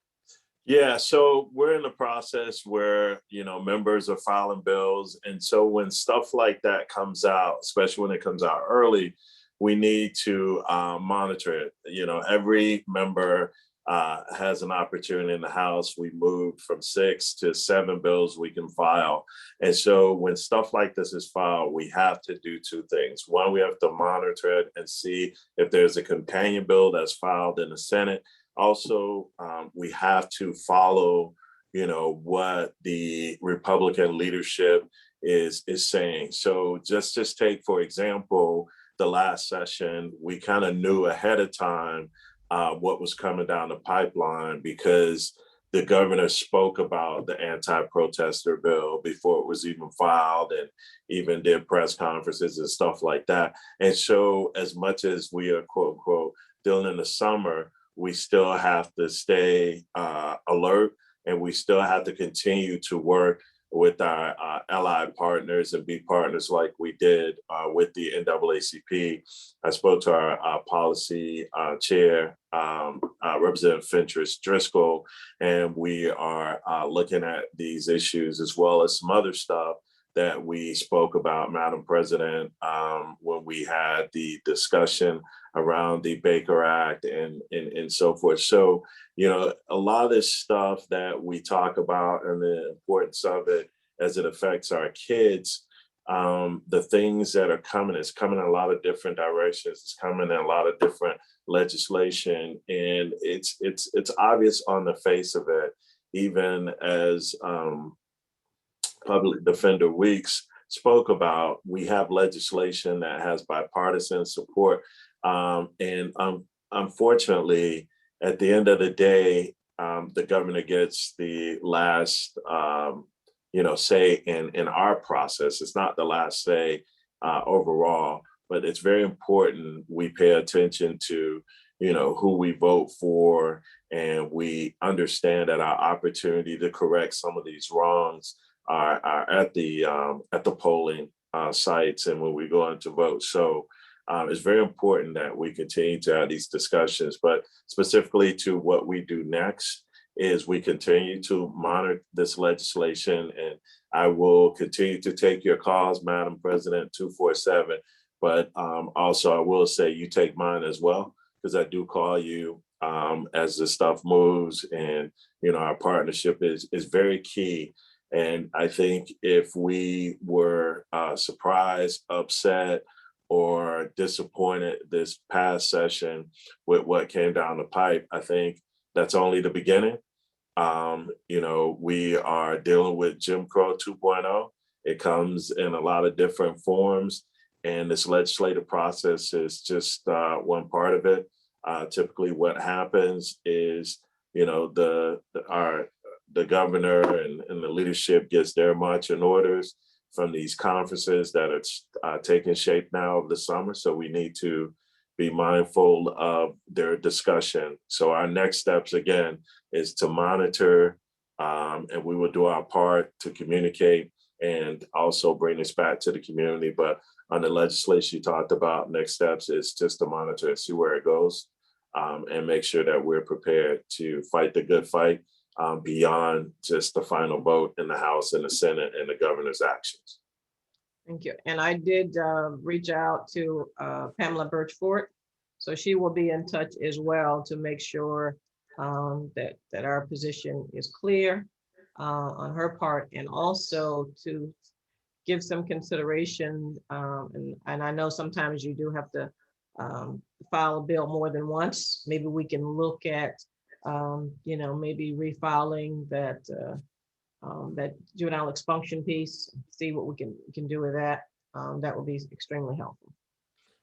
Yeah, so we're in the process where, you know, members are filing bills. And so when stuff like that comes out, especially when it comes out early, we need to monitor it. You know, every member has an opportunity in the House. We moved from 6 to 7 bills we can file. And so when stuff like this is filed, we have to do two things. One, we have to monitor it and see if there's a companion bill that's filed in the Senate. Also, we have to follow, you know, what the Republican leadership is saying. So just take, for example, the last session, we kind of knew ahead of time what was coming down the pipeline, because the governor spoke about the anti-protester bill before it was even filed, and even did press conferences and stuff like that. And so as much as we are, quote unquote, dealing in the summer, we still have to stay alert, and we still have to continue to work with our allied partners and be partners like we did with the NAACP. I spoke to our policy chair, Representative Fentress Driscoll, and we are looking at these issues as well as some other stuff that we spoke about, Madam President, when we had the discussion around the Baker Act and so forth. So, you know, a lot of this stuff that we talk about and the importance of it as it affects our kids, the things that are coming, it's coming in a lot of different directions. It's coming in a lot of different legislation, and it's obvious on the face of it, even as Public Defender Weeks spoke about, we have legislation that has bipartisan support. And unfortunately, at the end of the day, the governor gets the last, you know, say in our process. It's not the last say overall, but it's very important we pay attention to, you know, who we vote for, and we understand that our opportunity to correct some of these wrongs are at the polling sites and when we go in to vote. So it's very important that we continue to have these discussions, but specifically to what we do next is we continue to monitor this legislation, and I will continue to take your calls, Madam President, 247, but also I will say you take mine as well, because I do call you as the stuff moves, and, you know, our partnership is very key. And I think if we were surprised, upset, or disappointed this past session with what came down the pipe, I think that's only the beginning. You know, we are dealing with Jim Crow 2.0. It comes in a lot of different forms, and this legislative process is just one part of it. Typically what happens is, you know, the governor and the leadership gets their marching orders from these conferences that are taking shape now over the summer. So we need to be mindful of their discussion. So our next steps, again, is to monitor, and we will do our part to communicate and also bring this back to the community. But on the legislation you talked about, next steps is just to monitor and see where it goes, and make sure that we're prepared to fight the good fight beyond just the final vote in the House and the Senate and the governor's actions. Thank you. And I did reach out to Pamela Birchford, so she will be in touch as well to make sure that our position is clear on her part, and also to give some consideration. And I know sometimes you do have to file a bill more than once. Maybe we can look at, maybe refiling that that juvenile expunction piece, see what we can do with that. That will be extremely helpful.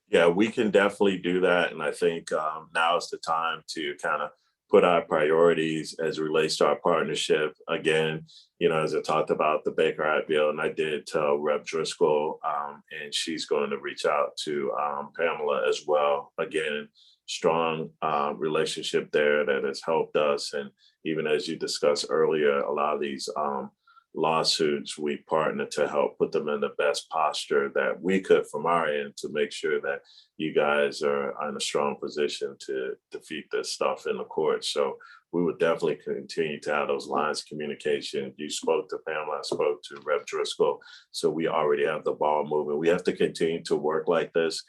Yeah, we can definitely do that. And I think now is the time to kind of put our priorities as it relates to our partnership. Again, as I talked about the Baker Act bill, and I did tell Rep. Driscoll, and she's going to reach out to Pamela as well. Again, strong relationship there that has helped us. And even as you discussed earlier, a lot of these lawsuits, we partner to help put them in the best posture that we could from our end to make sure that you guys are in a strong position to defeat this stuff in the courts. So we would definitely continue to have those lines of communication. You spoke to Pamela, I spoke to Rep. Driscoll. So we already have the ball moving. We have to continue to work like this.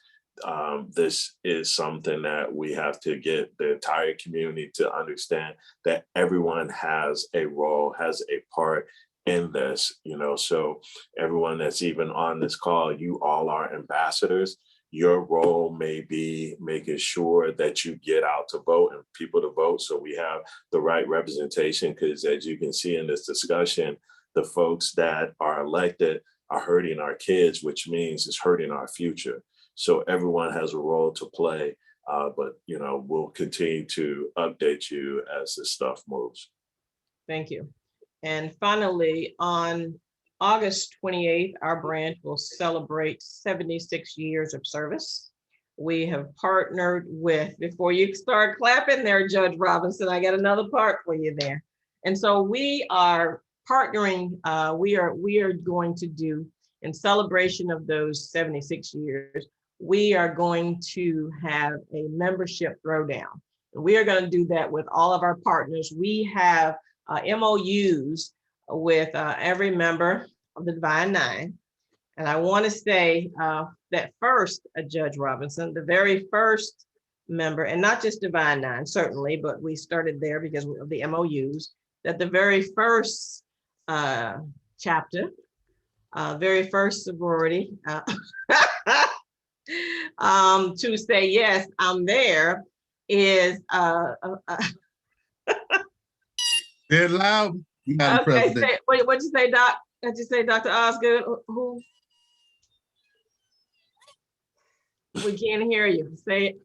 This is something that we have to get the entire community to understand, that everyone has a role, has a part in this, so everyone that's even on this call, you all are ambassadors. Your role may be making sure that you get out to vote and people to vote, so we have the right representation, because as you can see in this discussion, the folks that are elected are hurting our kids, which means it's hurting our future. So everyone has a role to play, but we'll continue to update you as this stuff moves. Thank you. And finally, on August 28th, our branch will celebrate 76 years of service. We have partnered with, before you start clapping there, Judge Robinson, I got another part for you there. And so we are partnering, we are going to do, in celebration of those 76 years, we are going to have a membership throwdown. We are going to do that with all of our partners. We have MOUs with every member of the Divine Nine. And I want to say that first, Judge Robinson, the very first member, and not just Divine Nine, certainly, but we started there because of the MOUs, that the very first chapter, very first sorority, to say, yes, I'm there, is They're loud, Madam okay. President. What'd you say, Doc? What'd you say, Dr. Osgood? Who? We can't hear you. Say it.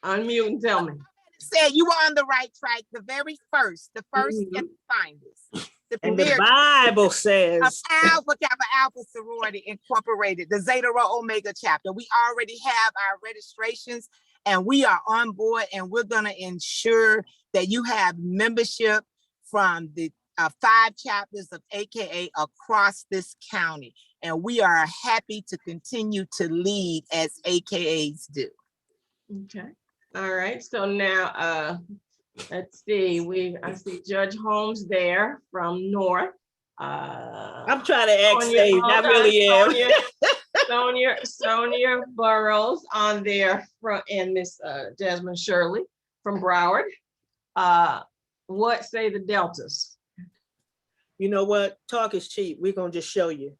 Unmute and tell me. Said you were on the right track. The very first, and the finest. And the Bible says Alpha Kappa Alpha Sorority Incorporated, the Zeta Rho Omega chapter. We already have our registrations, and we are on board, and we're going to ensure that you have membership from the 5 chapters of AKA across this county. And we are happy to continue to lead as AKAs do. Okay. All right. So now, let's see. I see Judge Holmes there from North. I'm trying to act safe. I really am. Sonia Burrows on there, and Miss Jasmine Shirley from Broward. What say the Deltas? You know what? Talk is cheap. We're gonna just show you.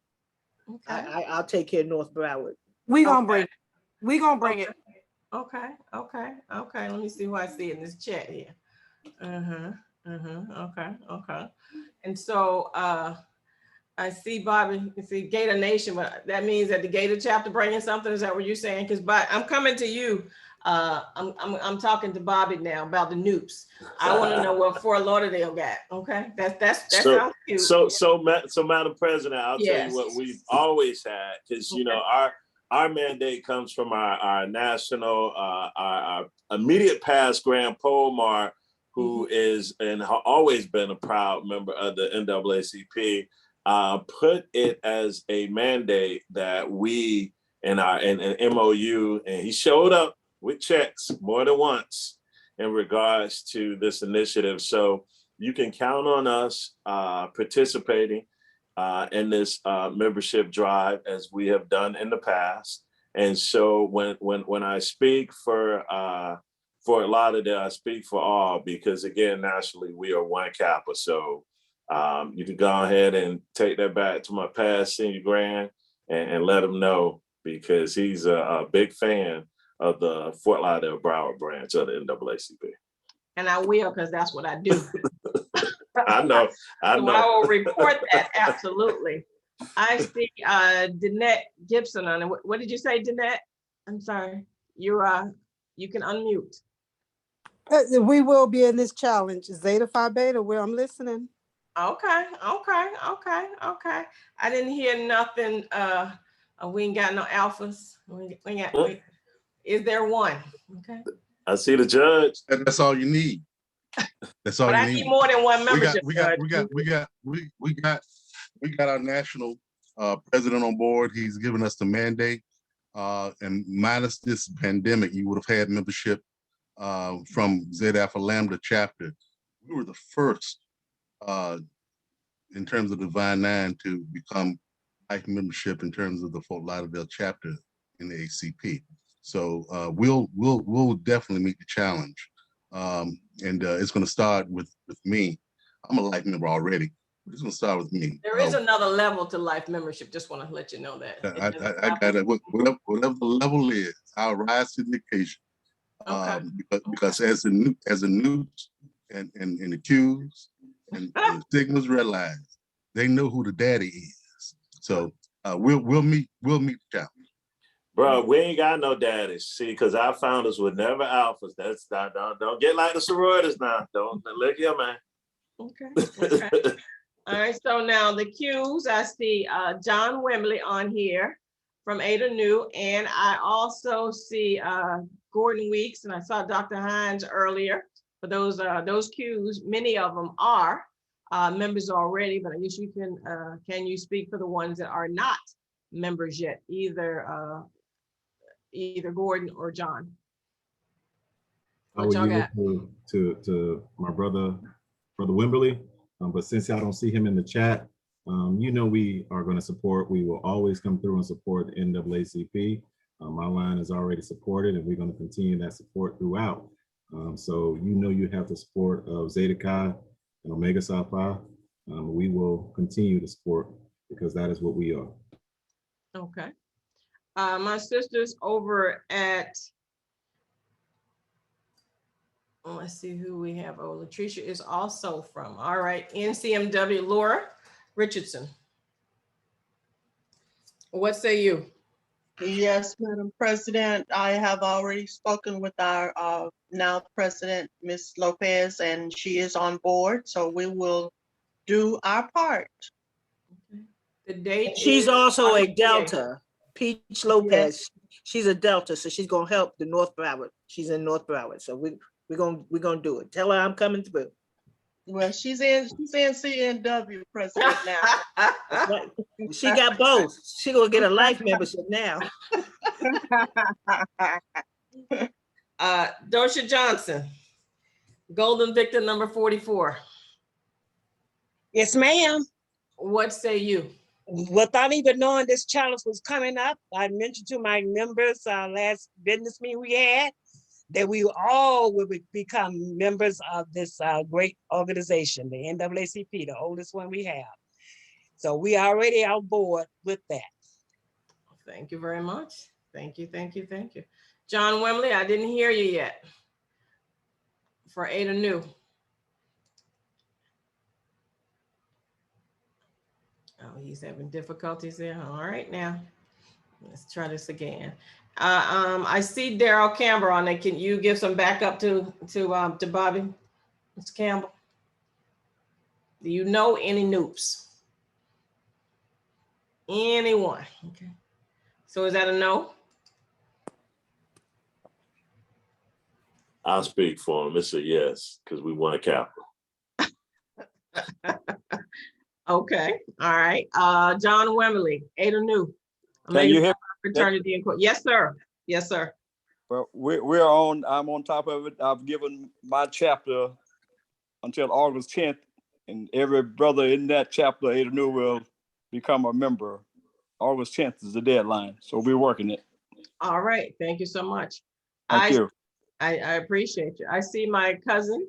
Okay. I'll take care of North Broward. We gonna bring it. Okay. Let me see who I see in this chat here. Okay. And so I see Bobby. You see Gator Nation, but that means that the Gator chapter bringing something. Is that what you're saying? Because I'm coming to you. I'm talking to Bobby now about the Noops. I want to know what Fort Lauderdale got. Okay, that sounds cute. So Madam President, I'll tell you what we've always had, because our mandate comes from our national, our immediate past Grand Pomar, who is and always been a proud member of the NAACP, put it as a mandate that we in our MOU, and he showed up with checks more than once in regards to this initiative. So you can count on us participating in this membership drive as we have done in the past. And so when I speak for Fort Lauderdale, I speak for all, because again, nationally, we are one Kappa. So you can go ahead and take that back to my past senior grand and let him know, because he's a big fan of the Fort Lauderdale Broward branch of the NAACP. And I will, because that's what I do. I know. So I will report that, absolutely. I see Danette Gibson on it. What did you say, Danette? I'm sorry. You can unmute. We will be in this challenge. Zeta Phi Beta, where I'm listening. Okay. I didn't hear nothing. We ain't got no alphas. Is there one? Okay. I see the judge. And that's all you need. That's all But you I need. need more than one membership. We got our national president on board. He's given us the mandate. And minus this pandemic, you would have had membership from Zeta Alpha Lambda chapter. We were the first in terms of Divine Nine to become life membership in terms of the Fort Lauderdale chapter in the ACP. So we'll definitely meet the challenge. And it's going to start with me. I'm a life member already. It's going to start with me. There is another level to life membership. Just want to let you know that. I got it. Whatever the level is, I'll rise to the occasion. Okay. Because as the news and the Qs and the Sigmas realize, they know who the daddy is. So we'll meet the challenge. Bro, we ain't got no daddies. See, because our founders were never alphas. That's not, don't get like the sororities now. Don't look here, man. Okay. All right. So now the Qs, I see John Wembley on here from Ada Nu, and I also see Gordon Weeks, and I saw Dr. Hines earlier. For those Qs, many of them are members already, but I guess you can you speak for the ones that are not members yet, either Gordon or John? I will yield to my brother Wimberly, but since I don't see him in the chat, we are going to support. We will always come through and support the NAACP. My line is already supported, and we're going to continue that support throughout. So you have the support of Zeta Chi and Omega Psi Phi. We will continue to support, because that is what we are. Okay. My sisters over at, let's see who we have. Oh, Latricia is also from, all right, NCMW, Laura Richardson. What say you? Yes, Madam President, I have already spoken with our now President, Ms. Lopez, and she is on board. So we will do our part. Okay. The date. She's also a Delta. Peach Lopez. Yes. She's a Delta, so she's gonna help the North Broward. She's in North Broward, so we're gonna do it. Tell her I'm coming through. Well, she's in CNW president now. Right. She got both. She gonna get a life membership now. Dosha Johnson, Golden Victor number 44. Yes, ma'am. What say you? Without even knowing this challenge was coming up, I mentioned to my members last business meeting we had that we all would become members of this great organization, the NAACP, the oldest one we have. So we are already on board with that. Thank you very much. Thank you. John Wembley, I didn't hear you yet. For Ada Nu. Oh, he's having difficulties there. All right, now let's try this again. I see Daryl Campbell on there. Can you give some backup to Bobby, Mr. Campbell? Do you know any noobs? Anyone? Okay. So is that a no? I'll speak for him. It's a yes, because we won a capital. Okay, all right. John Wemmerly, Ada New. Can you hear? Fraternity and yes, sir. Yes, sir. Well, I'm on top of it. I've given my chapter until August 10th, and every brother in that chapter, Ada New, will become a member. August 10th is the deadline, so we're working it. All right, thank you so much. Thank you. I appreciate you. I see my cousin,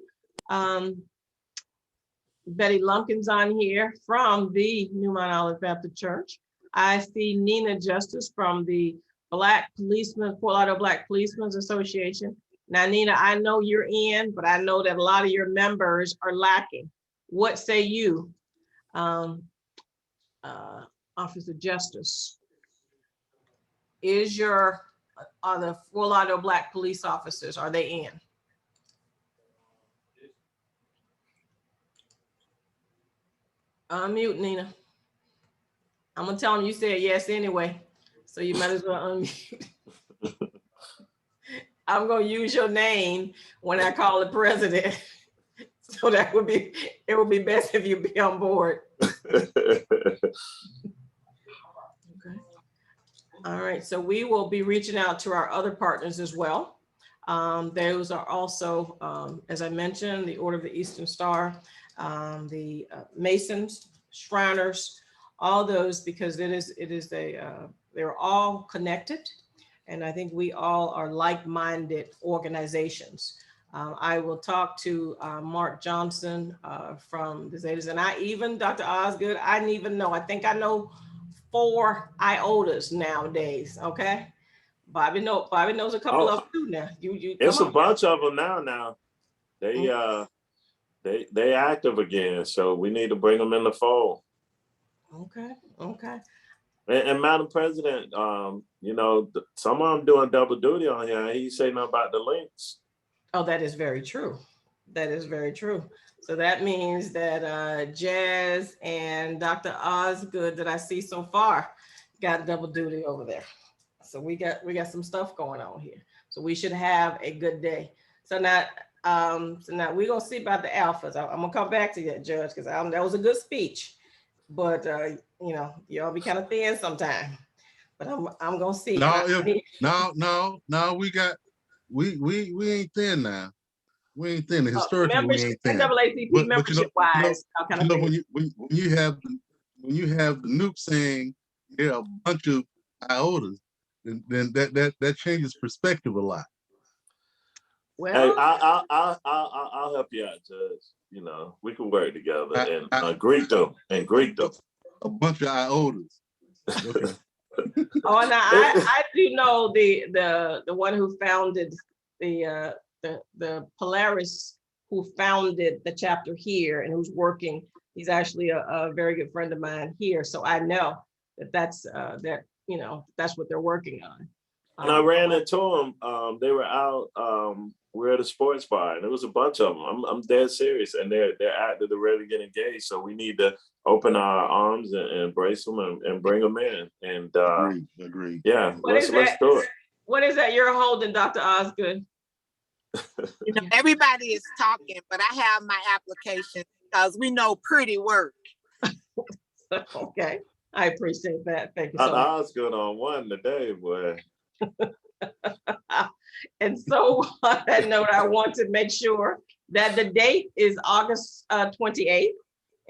Betty Lumpkins on here from the New Mount Olive Baptist Church. I see Nina Justice from the Black Policemen, Fort Lauderdale Black Policemen's Association. Now, Nina, I know you're in, but I know that a lot of your members are lacking. What say you, Officer Justice? Are the Fort Lauderdale Black police officers, are they in? Unmute, Nina. I'm gonna tell them you said yes anyway, so you might as well unmute. I'm gonna use your name when I call the president. So it would be best if you be on board. Okay. All right, so we will be reaching out to our other partners as well. Those are also, as I mentioned, the Order of the Eastern Star, the Masons, Shriners, all those, because they're all connected. And I think we all are like-minded organizations. I will talk to Mark Johnson from the Zetas, and Dr. Osgood, I didn't even know, I think I know 4 iotas nowadays, okay? Bobby knows a couple of them too now. It's a bunch of them now. They active again, so we need to bring them in the fold. Okay. And Madam President, some of them doing double duty on here. He say nothing about the links. Oh, that is very true. That is very true. So that means that Jazz and Dr. Osgood that I see so far got double duty over there. So we got some stuff going on here. So we should have a good day. So now we're gonna see about the alphas. I'm gonna come back to that, Judge, because that was a good speech. But y'all be kind of thin sometime. But I'm gonna see. No, we ain't thin now. We ain't thin. Historically, we ain't thin. NAACP membership wise, when you have the nuke saying there are a bunch of iotas, then that changes perspective a lot. Well, hey, I'll help you out, Judge. We can work together and greet them. A bunch of iotas. Okay. Oh, now I do know the one who founded the Polaris, who founded the chapter here and who's working. He's actually a very good friend of mine here, so I know that's what they're working on. And I ran into them. They were out. We're at a sports bar, and there was a bunch of them. I'm dead serious, and they're active. They're ready to get engaged. So we need to open our arms and embrace them and bring them in. And agreed. Yeah, let's do it. What is that you're holding, Dr. Osgood? Everybody is talking, but I have my application because we know pretty work. Okay, I appreciate that. Thank you so much. Osgood on one today, boy. And so on that note, I want to make sure that the date is August 28th,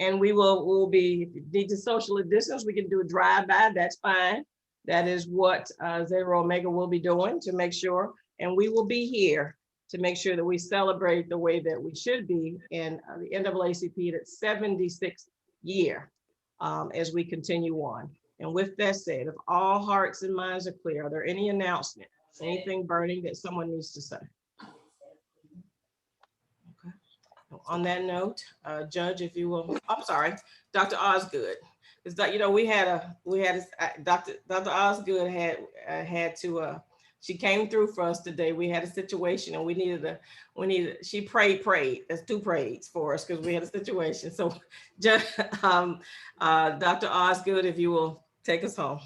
and we'll be, if you need to social distance, we can do a drive-by, that's fine. That is what Zeta Omega will be doing to make sure, and we will be here to make sure that we celebrate the way that we should be in the NAACP at 76th year as we continue on. And with that said, if all hearts and minds are clear, are there any announcements, anything burning that someone needs to say? Okay. On that note, Judge, if you will, I'm sorry, Dr. Osgood, because Dr. Osgood had to. She came through for us today. We had a situation, and she prayed. That's 2 prays for us because we had a situation. So, Dr. Osgood, if you will take us home.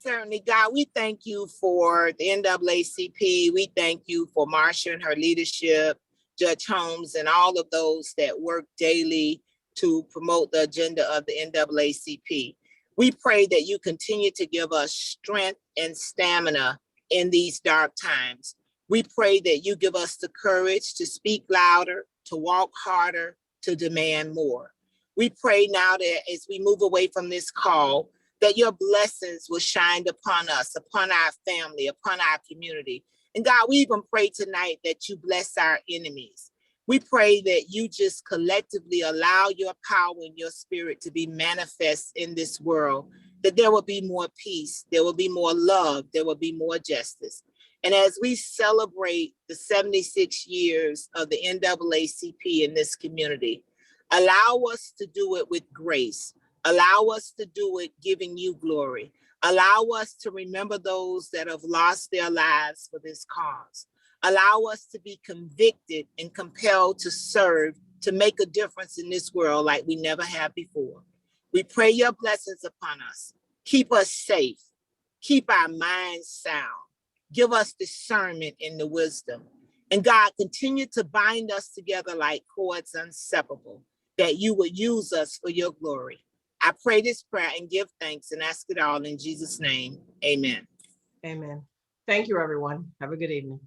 Certainly, God, we thank you for the NAACP. We thank you for Marsha and her leadership, Judge Holmes, and all of those that work daily to promote the agenda of the NAACP. We pray that you continue to give us strength and stamina in these dark times. We pray that you give us the courage to speak louder, to walk harder, to demand more. We pray now that as we move away from this call, that your blessings will shine upon us, upon our family, upon our community. And God, we even pray tonight that you bless our enemies. We pray that you just collectively allow your power and your spirit to be manifest in this world, that there will be more peace, there will be more love, there will be more justice. And as we celebrate the 76 years of the NAACP in this community, allow us to do it with grace. Allow us to do it giving you glory. Allow us to remember those that have lost their lives for this cause. Allow us to be convicted and compelled to serve, to make a difference in this world like we never have before. We pray your blessings upon us. Keep us safe. Keep our minds sound. Give us discernment in the wisdom. And God, continue to bind us together like cords inseparable, that you will use us for your glory. I pray this prayer and give thanks and ask it all in Jesus' name. Amen. Amen. Thank you, everyone. Have a good evening.